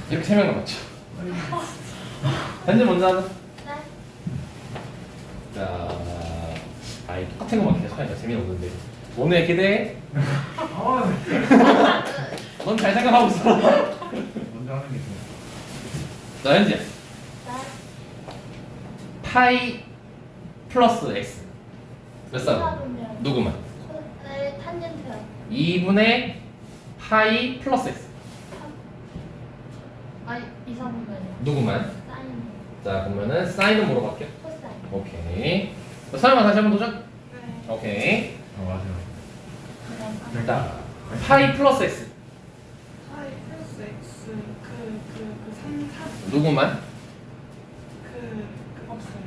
이렇게 세 명 남았죠. 현재 먼저 하자. 네. 자, 아이 똑같은 것만 계속 하니까 재미없는데. 오늘 기대해. 넌 잘 생각하고 있어. 먼저 하는 게 좋아 자, 현지야. 네. 파이 플러스 x 몇 사분? 사분면. 누구만? 네, 탄젠트요. 2분의 파이 플러스 x. 아니 2, 4분면이요. 누구만? 사인 자 그러면은 사인은 뭐로 바뀌어? 코사인. 오케이. 서영아 다시 한번 도전. 네. 오케이. 맞아요. 그럼 자 파이 플러스 x. 파이 플러스 x 그 3, 4 누구만? 그 없어요.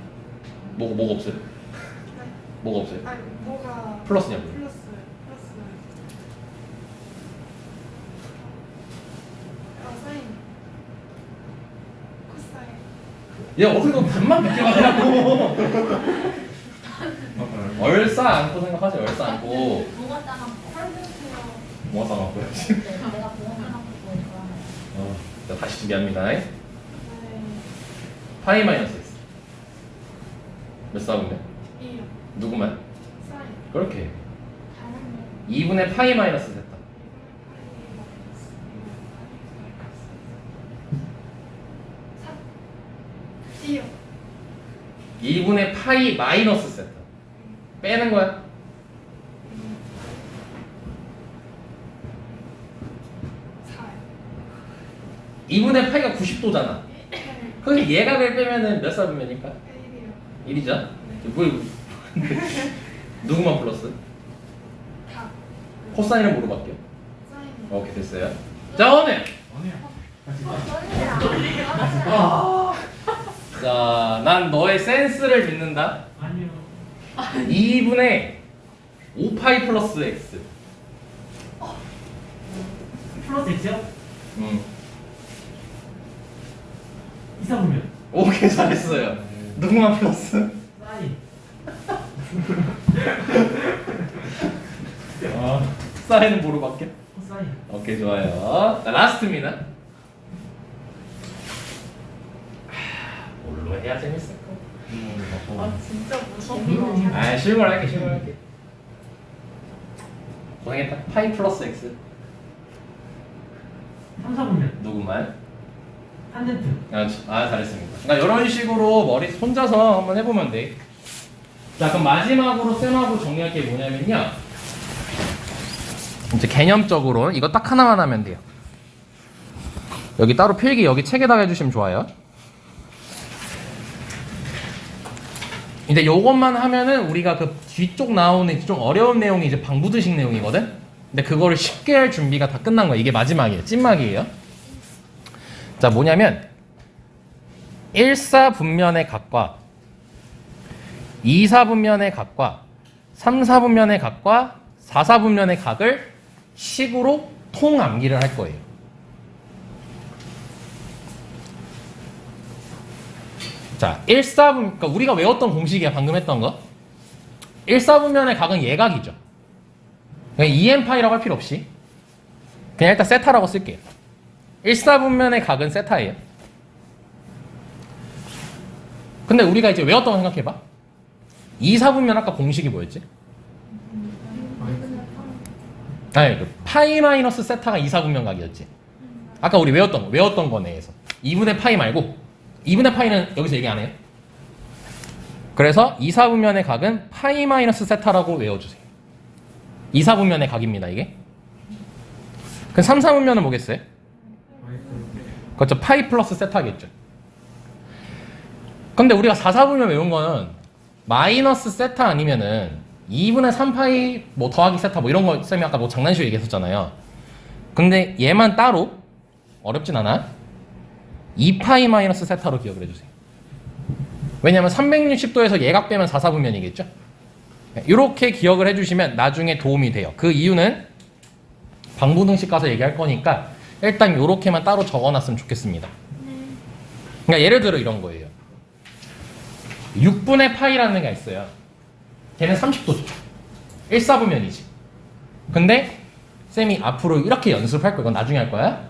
뭐가 없어요? 네. 뭐가 없어요? 아니 뭐가 플러스냐고. 플러스 사인 코사인 야 어떻게 너 반만 비켜가냐고. 얼싸 안고 생각하세요. 얼싸 안고. 뭐가 따가 헐면서요. 뭐가 싸갖고요? 내가 보험을 하고 보니까 자 다시 준비합니다. 네. 파이 마이너스 x. 몇 싸움이네? 2요 누구만? 사인 그렇게. 다른데 2분의 파이 마이너스 세타. 2요 2분의 파이 마이너스 세타. 빼는 거야. 4요 2분의 파이가 90도잖아. 그럼 얘가 빼면은 몇 사분면일까? 1이요 1이죠? 뭐 누구만 플러스? 다 코사인은 뭐로 바뀌어? 사인 오케이 됐어요. 자 오늘 자, 난 너의 센스를 믿는다. 아니요. 2분의 5파이 플러스 x. 플러스 x요? 2사분면. 오케이 잘했어요. 누구만 플러스? 사인. 사인은 뭐로 바뀌어? 코사인. 오케이 좋아요. 자, 라스트입니다. 뭘로 해야 재밌을까? 아 진짜 무섭다 아 실물 할게 실물 할게. 고생했다. 파이 플러스 x. 3사분면. 누구만? 탄젠트. 잘했습니다. 그러니까 이런 식으로 머리 혼자서 한번 해보면 돼. 자 그럼 마지막으로 쌤하고 정리할 게 뭐냐면요. 이제 개념적으로 이거 딱 하나만 하면 돼요. 여기 따로 필기 여기 책에다가 해주시면 좋아요. 이제 요것만 하면은 우리가 그 뒤쪽 나오는 좀 어려운 내용이 이제 방부드식 내용이거든? 근데 그거를 쉽게 할 준비가 다 끝난 거야. 이게 마지막이에요. 찐막이에요. 자, 뭐냐면 1사분면의 각과 2사분면의 각과 3사분면의 각과 4사분면의 각을 식으로 통암기를 할 거예요. 자, 1사분, 그러니까 우리가 외웠던 공식이야. 방금 했던 거. 1사분면의 각은 예각이죠. 그냥 2n파이라고 할 필요 없이 그냥 일단 세타라고 쓸게요. 1사분면의 각은 세타예요. 근데 우리가 이제 외웠던 거 생각해봐. 2사분면 아까 공식이 뭐였지? 아니, 그 파이 마이너스 세타가 2사분면 각이었지. 아까 우리 외웠던 거 내에서 2분의 파이 말고 2분의 파이는 여기서 얘기 안 해요. 그래서 2사분면의 각은 파이 마이너스 세타라고 외워주세요. 2사분면의 각입니다, 이게. 그럼 3사분면은 뭐겠어요? 그렇죠. 파이 플러스 세타겠죠. 근데 우리가 4사분면 외운 거는 마이너스 세타 아니면은 2분의 3파이 뭐 더하기 세타 뭐 이런 거 쌤이 아까 뭐 장난식으로 얘기했었잖아요. 근데 얘만 따로 어렵진 않아. 2파이 마이너스 세타로 기억을 해주세요. 왜냐면 360도에서 예각 빼면 4사분면이겠죠. 이렇게 기억을 해주시면 나중에 도움이 돼요. 그 이유는 방부등식 가서 얘기할 거니까 일단 이렇게만 따로 적어놨으면 좋겠습니다. 그러니까 예를 들어 이런 거예요. 6분의 파이라는 게 있어요. 걔는 30도죠. 1사분면이지. 근데 쌤이 앞으로 이렇게 연습할 거야. 이건 나중에 할 거야.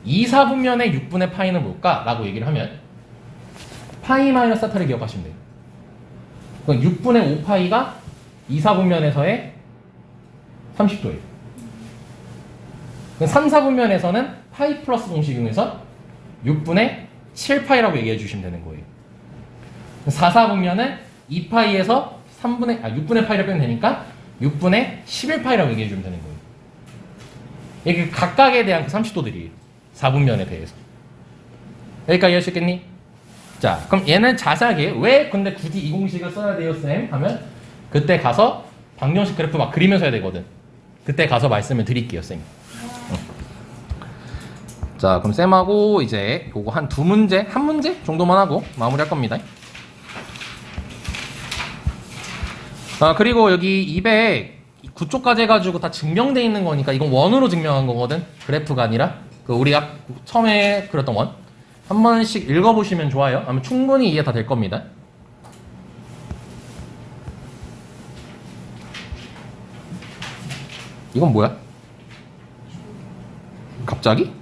2사분면의 6분의 파이는 뭘까? 라고 얘기를 하면 파이 마이너스 세타를 기억하시면 돼요. 그럼 6분의 5파이가 2사분면에서의 30도예요. 3사분면에서는 파이 플러스 공식 이용해서 6분의 7파이라고 얘기해 주시면 되는 거예요. 4사분면은 2파이에서 6분의 파이를 빼면 되니까 6분의 11파이라고 얘기해 주면 되는 거예요. 이게 각각에 대한 그 30도들이에요. 4분면에 대해서. 여기까지 이해하셨겠니? 자, 그럼 얘는 자세하게 왜 근데 굳이 이 공식을 써야 돼요, 쌤? 하면 그때 가서 방정식 그래프 막 그리면서 해야 되거든. 그때 가서 말씀을 드릴게요, 쌤. 자, 그럼 쌤하고 이제 요거 한 두 문제, 한 문제 정도만 하고 마무리할 겁니다. 그리고 여기 209쪽까지 해가지고 다 증명돼 있는 거니까 이건 원으로 증명한 거거든. 그래프가 아니라 그 우리가 처음에 그렸던 원. 한 번씩 읽어보시면 좋아요. 아마 충분히 이해 다 될 겁니다. 이건 뭐야? 갑자기?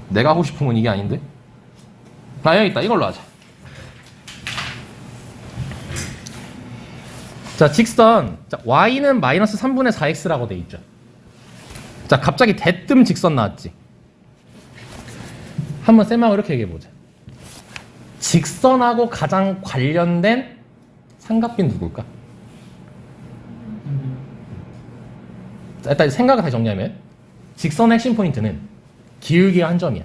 내가 하고 싶은 건 이게 아닌데? 여기 있다. 이걸로 하자. 자, 직선. 자, y는 마이너스 3분의 4x라고 돼 있죠. 자, 갑자기 대뜸 직선 나왔지. 한번 쌤하고 이렇게 얘기해보자. 직선하고 가장 관련된 삼각비는 누굴까? 자, 일단 생각을 다시 정리하면 직선의 핵심 포인트는 기울기가 한 점이야.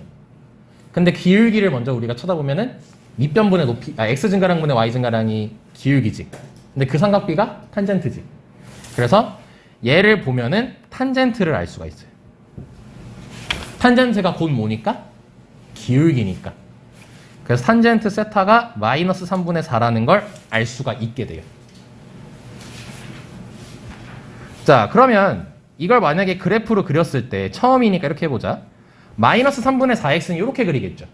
근데 기울기를 먼저 우리가 쳐다보면은 밑변분의 높이, x 증가량분의 y 증가량이 기울기지. 근데 그 삼각비가 탄젠트지. 그래서 얘를 보면은 탄젠트를 알 수가 있어요. 탄젠트가 곧 뭐니까? 기울기니까. 그래서 탄젠트 세타가 마이너스 3분의 4라는 걸 알 수가 있게 돼요. 자, 그러면 이걸 만약에 그래프로 그렸을 때 처음이니까 이렇게 해보자. 마이너스 3분의 4x는 이렇게 그리겠죠.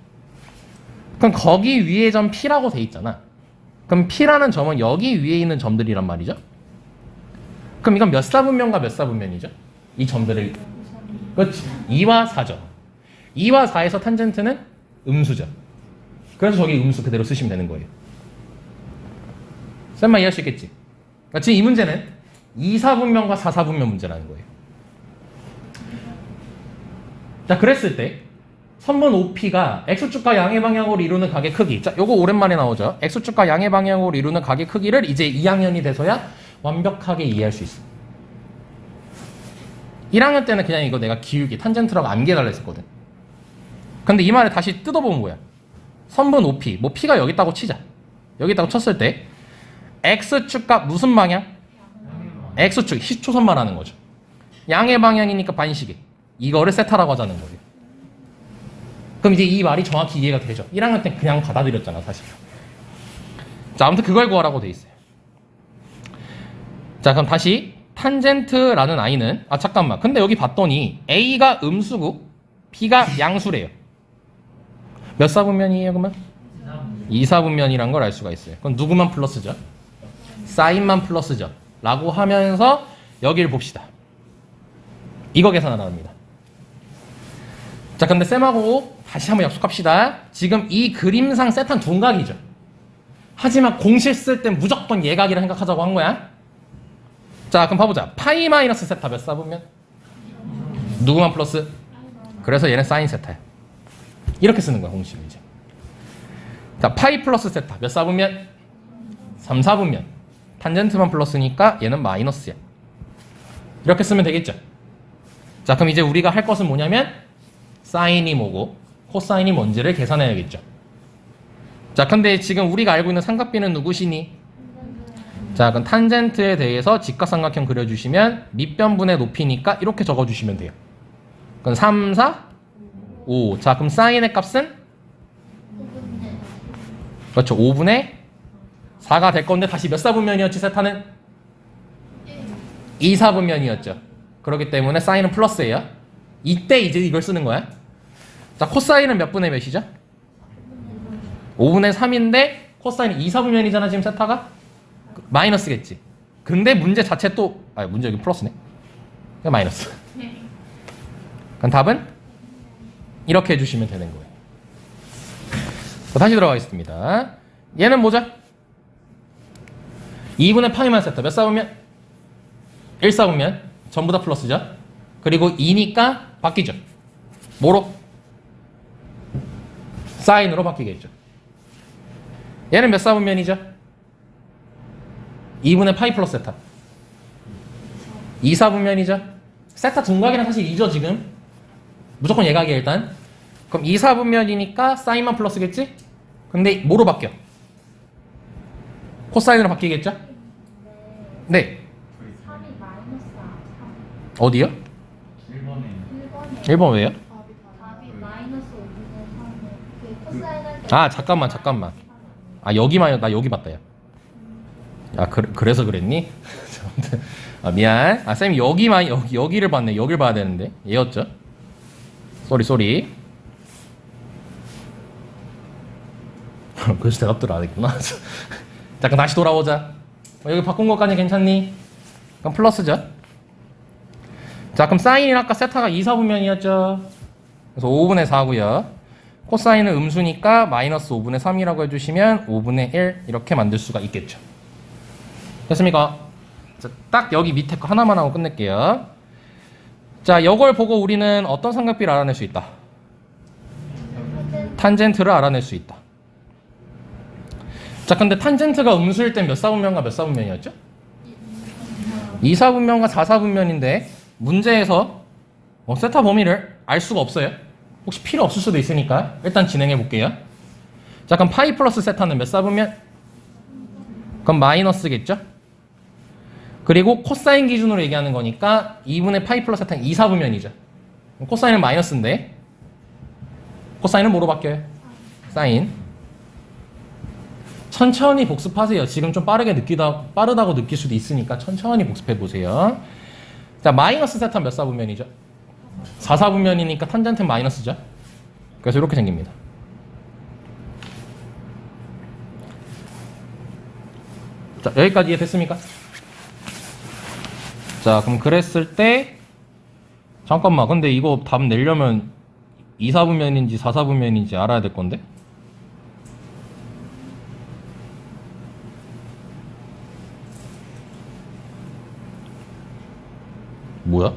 그럼 거기 위에 점 P라고 돼 있잖아. 그럼 P라는 점은 여기 위에 있는 점들이란 말이죠. 그럼 이건 몇 사분면과 몇 사분면이죠? 이 점들을. 그렇지. 2와 4죠. 2와 4에서 탄젠트는 음수죠. 그래서 저기 음수 그대로 쓰시면 되는 거예요. 쌤만 이해할 수 있겠지? 그러니까 지금 이 문제는 2사분면과 4사분면 문제라는 거예요. 자, 그랬을 때 선분 OP가 X축과 양의 방향으로 이루는 각의 크기. 자, 요거 오랜만에 나오죠. X축과 양의 방향으로 이루는 각의 크기를 이제 2학년이 돼서야 완벽하게 이해할 수 있어. 1학년 때는 그냥 이거 내가 기울기, 탄젠트라고 암기해달라 했었거든. 근데 이 말을 다시 뜯어보면 뭐야? 선분 OP, 뭐 P가 여기 있다고 치자. 여기 있다고 쳤을 때 X축과 무슨 방향? X축, 희초선 말하는 거죠. 양의 방향이니까 반시계. 이거를 세타라고 하자는 거예요. 그럼 이제 이 말이 정확히 이해가 되죠. 1학년 때 그냥 받아들였잖아, 사실. 자, 아무튼 그걸 구하라고 돼 있어요. 자, 그럼 다시 탄젠트라는 아이는 잠깐만. 근데 여기 봤더니 A가 음수고 B가 양수래요. 몇 사분면이에요, 그러면? 2사분면이란 걸 알 수가 있어요. 그럼 누구만 플러스죠? 사인만 플러스죠. 라고 하면서 여기를 봅시다. 이거 계산하라 합니다. 자, 근데 쌤하고 다시 한번 약속합시다. 지금 이 그림상 세타는 둔각이죠. 하지만 공식 쓸 땐 무조건 예각이라 생각하자고 한 거야. 자, 그럼 봐보자. 파이 마이너스 세타 몇 사분면? 누구만 플러스? 그래서 얘는 사인 세타야. 이렇게 쓰는 거야, 공식을 이제. 자, 파이 플러스 세타 몇 사분면? 3사분면. 탄젠트만 플러스니까 얘는 마이너스야. 이렇게 쓰면 되겠죠. 자, 그럼 이제 우리가 할 것은 뭐냐면 사인이 뭐고 코사인이 뭔지를 계산해야겠죠. 자, 근데 지금 우리가 알고 있는 삼각비는 누구시니? 자, 그럼 탄젠트에 대해서 직각삼각형 그려주시면 밑변분의 높이니까 이렇게 적어주시면 돼요. 그럼 3, 4, 5. 자, 그럼 사인의 값은? 그렇죠. 5분의 4가 될 건데 다시 몇 사분면이었지, 세타는? 2사분면이었죠. 그렇기 때문에 사인은 플러스예요. 이때 이제 이걸 쓰는 거야. 자, 코사인은 몇 분의 몇이죠? 5분의 3인데 코사인은 2사분면이잖아, 지금 세타가? 마이너스겠지. 근데 문제 자체 또 문제 여기 플러스네. 그냥 마이너스. 그럼 답은 이렇게 해주시면 되는 거예요. 자, 다시 들어가겠습니다. 얘는 뭐죠? 2분의 파이만 세타 몇 사분면? 1사분면. 전부 다 플러스죠. 그리고 2니까 바뀌죠. 뭐로? 사인으로 바뀌겠죠. 얘는 몇 사분면이죠? 2분의 파이 플러스 세타 2사분면이죠. 세타 둔각이랑 사실 2죠 지금. 무조건 예각이야 일단. 그럼 2, 4분면이니까 사인만 플러스겠지? 근데 뭐로 바뀌어? 코사인으로 바뀌겠죠? 네. 네. 3이 마이너스 3. 어디요? 1번에 1번에 1번 왜요? 답이 마이너스 5분의 3에 그 코사인 할 때. 아 잠깐만. 아 여기만 나 여기 봤다 야. 야 그래서 그랬니? 아 미안. 아 쌤이 여기만 여기를 봤네. 여기를 봐야 되는데 얘였죠? 쏘리. 그래서 대답들 안 했구나. 잠깐 다시 돌아오자. 여기 바꾼 것까지 괜찮니? 그럼 플러스죠. 자 그럼 사인이 아까 세타가 2, 4분면이었죠. 그래서 5분의 4고요. 코사인은 음수니까 마이너스 5분의 3이라고 해주시면 5분의 1 이렇게 만들 수가 있겠죠. 됐습니까? 자, 딱 여기 밑에 거 하나만 하고 끝낼게요. 자, 이걸 보고 우리는 어떤 삼각비를 알아낼 수 있다? 탄젠트를 알아낼 수 있다. 자, 근데 탄젠트가 음수일 땐 몇 사분면과 몇 사분면이었죠? 2, 4분면과 4, 4분면인데 문제에서 세타 범위를 알 수가 없어요. 혹시 필요 없을 수도 있으니까 일단 진행해 볼게요. 자, 그럼 파이 플러스 세타는 몇 사분면? 그럼 마이너스겠죠? 그리고 코사인 기준으로 얘기하는 거니까 2분의 파이 플러스 세타는 2, 4분면이죠. 코사인은 마이너스인데 코사인은 뭐로 바뀌어요? 사인. 천천히 복습하세요. 지금 좀 빠르다고 느낄 수도 있으니까 천천히 복습해 보세요. 자, 마이너스 세타 몇 사분면이죠? 4, 4분면이니까 탄젠트는 마이너스죠. 그래서 이렇게 생깁니다. 자, 여기까지 이해됐습니까? 자, 그럼 그랬을 때 잠깐만, 근데 이거 답 내려면 2, 4분면인지 4, 4분면인지 알아야 될 건데? 뭐야?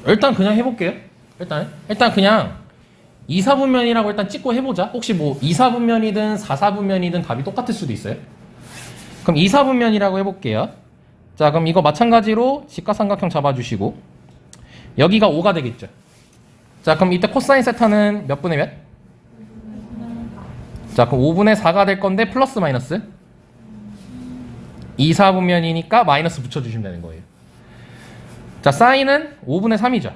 일단 그냥 해볼게요. 일단 그냥 2, 4분면이라고 일단 찍고 해보자. 혹시 뭐 2, 4분면이든 4, 4분면이든 답이 똑같을 수도 있어요. 그럼 2, 4분면이라고 해볼게요. 자, 그럼 이거 마찬가지로 직각삼각형 잡아주시고 여기가 5가 되겠죠. 자, 그럼 이때 코사인 세타는 몇 분의 몇? 자, 그럼 5분의 4가 될 건데 플러스 마이너스 2, 4분면이니까 마이너스 붙여주시면 되는 거예요. 자, 사인은 5분의 3이죠.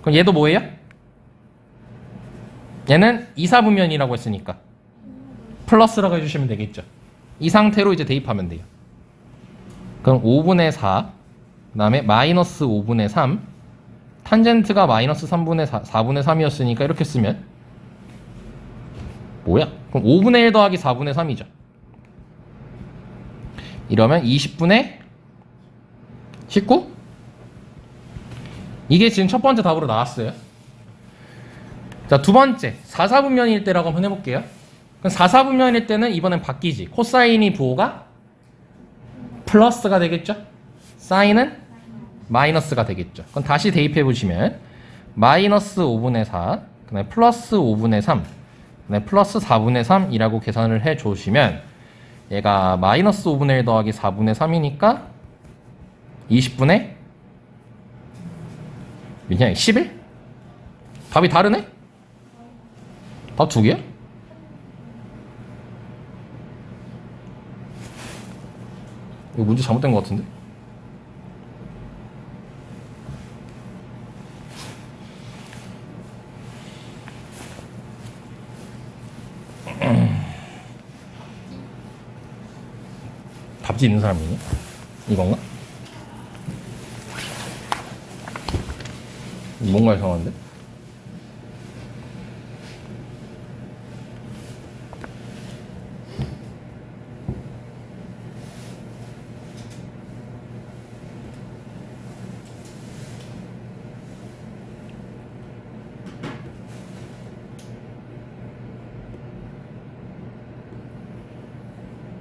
그럼 얘도 뭐예요? 얘는 2, 4분면이라고 했으니까 플러스라고 해주시면 되겠죠. 이 상태로 이제 대입하면 돼요. 그럼 5분의 4, 그 다음에 마이너스 5분의 3, 탄젠트가 마이너스 3분의 4분의 3이었으니까 이렇게 쓰면 뭐야? 그럼 5분의 1 더하기 4분의 3이죠. 이러면 20분의 19? 이게 지금 첫 번째 답으로 나왔어요. 자, 두 번째 4, 4분면일 때라고 한번 해볼게요. 그럼 4, 4분면일 때는 이번엔 바뀌지. 코사인이 부호가 플러스가 되겠죠? 사인은 마이너스가 되겠죠. 그럼 다시 대입해 보시면 마이너스 5분의 4, 그 다음에 플러스 5분의 3, 그 다음에 플러스 4분의 3이라고 계산을 해 주시면 얘가 마이너스 5분의 1 더하기 4분의 3이니까 20분의 그냥 11? 답이 다르네? 답 두 개야? 이거 문제 잘못된 것 같은데? 답지 있는 사람이 있니? 이건가? 뭔가 이상한데?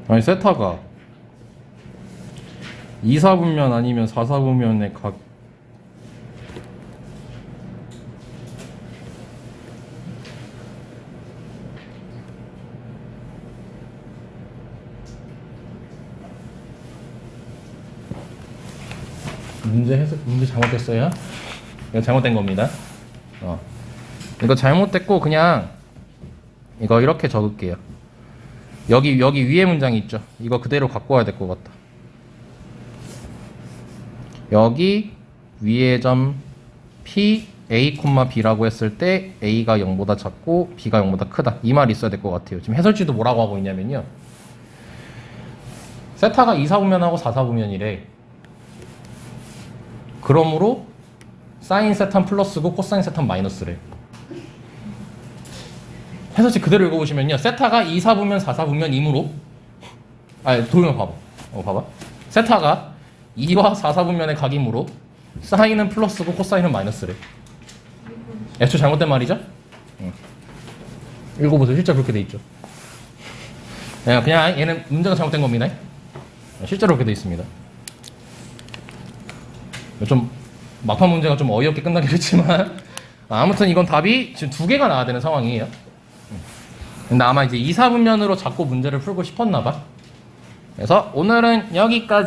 아니 세타가 2, 4분면 아니면 4, 4분면의 각 문제 잘못됐어요. 이거 잘못된 겁니다. 이거 잘못됐고 그냥 이거 이렇게 적을게요. 여기 위에 문장이 있죠. 이거 그대로 갖고 와야 될 것 같다. 여기 위에 점 P A, B라고 했을 때 A가 0보다 작고 B가 0보다 크다. 이 말이 있어야 될 것 같아요. 지금 해설지도 뭐라고 하고 있냐면요. 세타가 2사분면하고 4사분면이래. 그러므로 사인 세탄 플러스고 코사인 세탄 마이너스래. 해설지 그대로 읽어보시면요. 세타가 2사분면, 4사분면이므로 도형 봐봐. 봐봐. 세타가 2와 4사분면의 각이므로 사인은 플러스고 코사인은 마이너스래. 애초 잘못된 말이죠? 읽어보세요. 실제 그렇게 돼 있죠. 그냥 얘는 문제가 잘못된 겁니다. 실제로 그렇게 돼 있습니다. 좀 막판 문제가 좀 어이없게 끝나긴 했지만 아무튼 이건 답이 지금 2개가 나와야 되는 상황이에요. 근데 아마 이제 2사분면으로 자꾸 문제를 풀고 싶었나 봐. 그래서 오늘은 여기까지.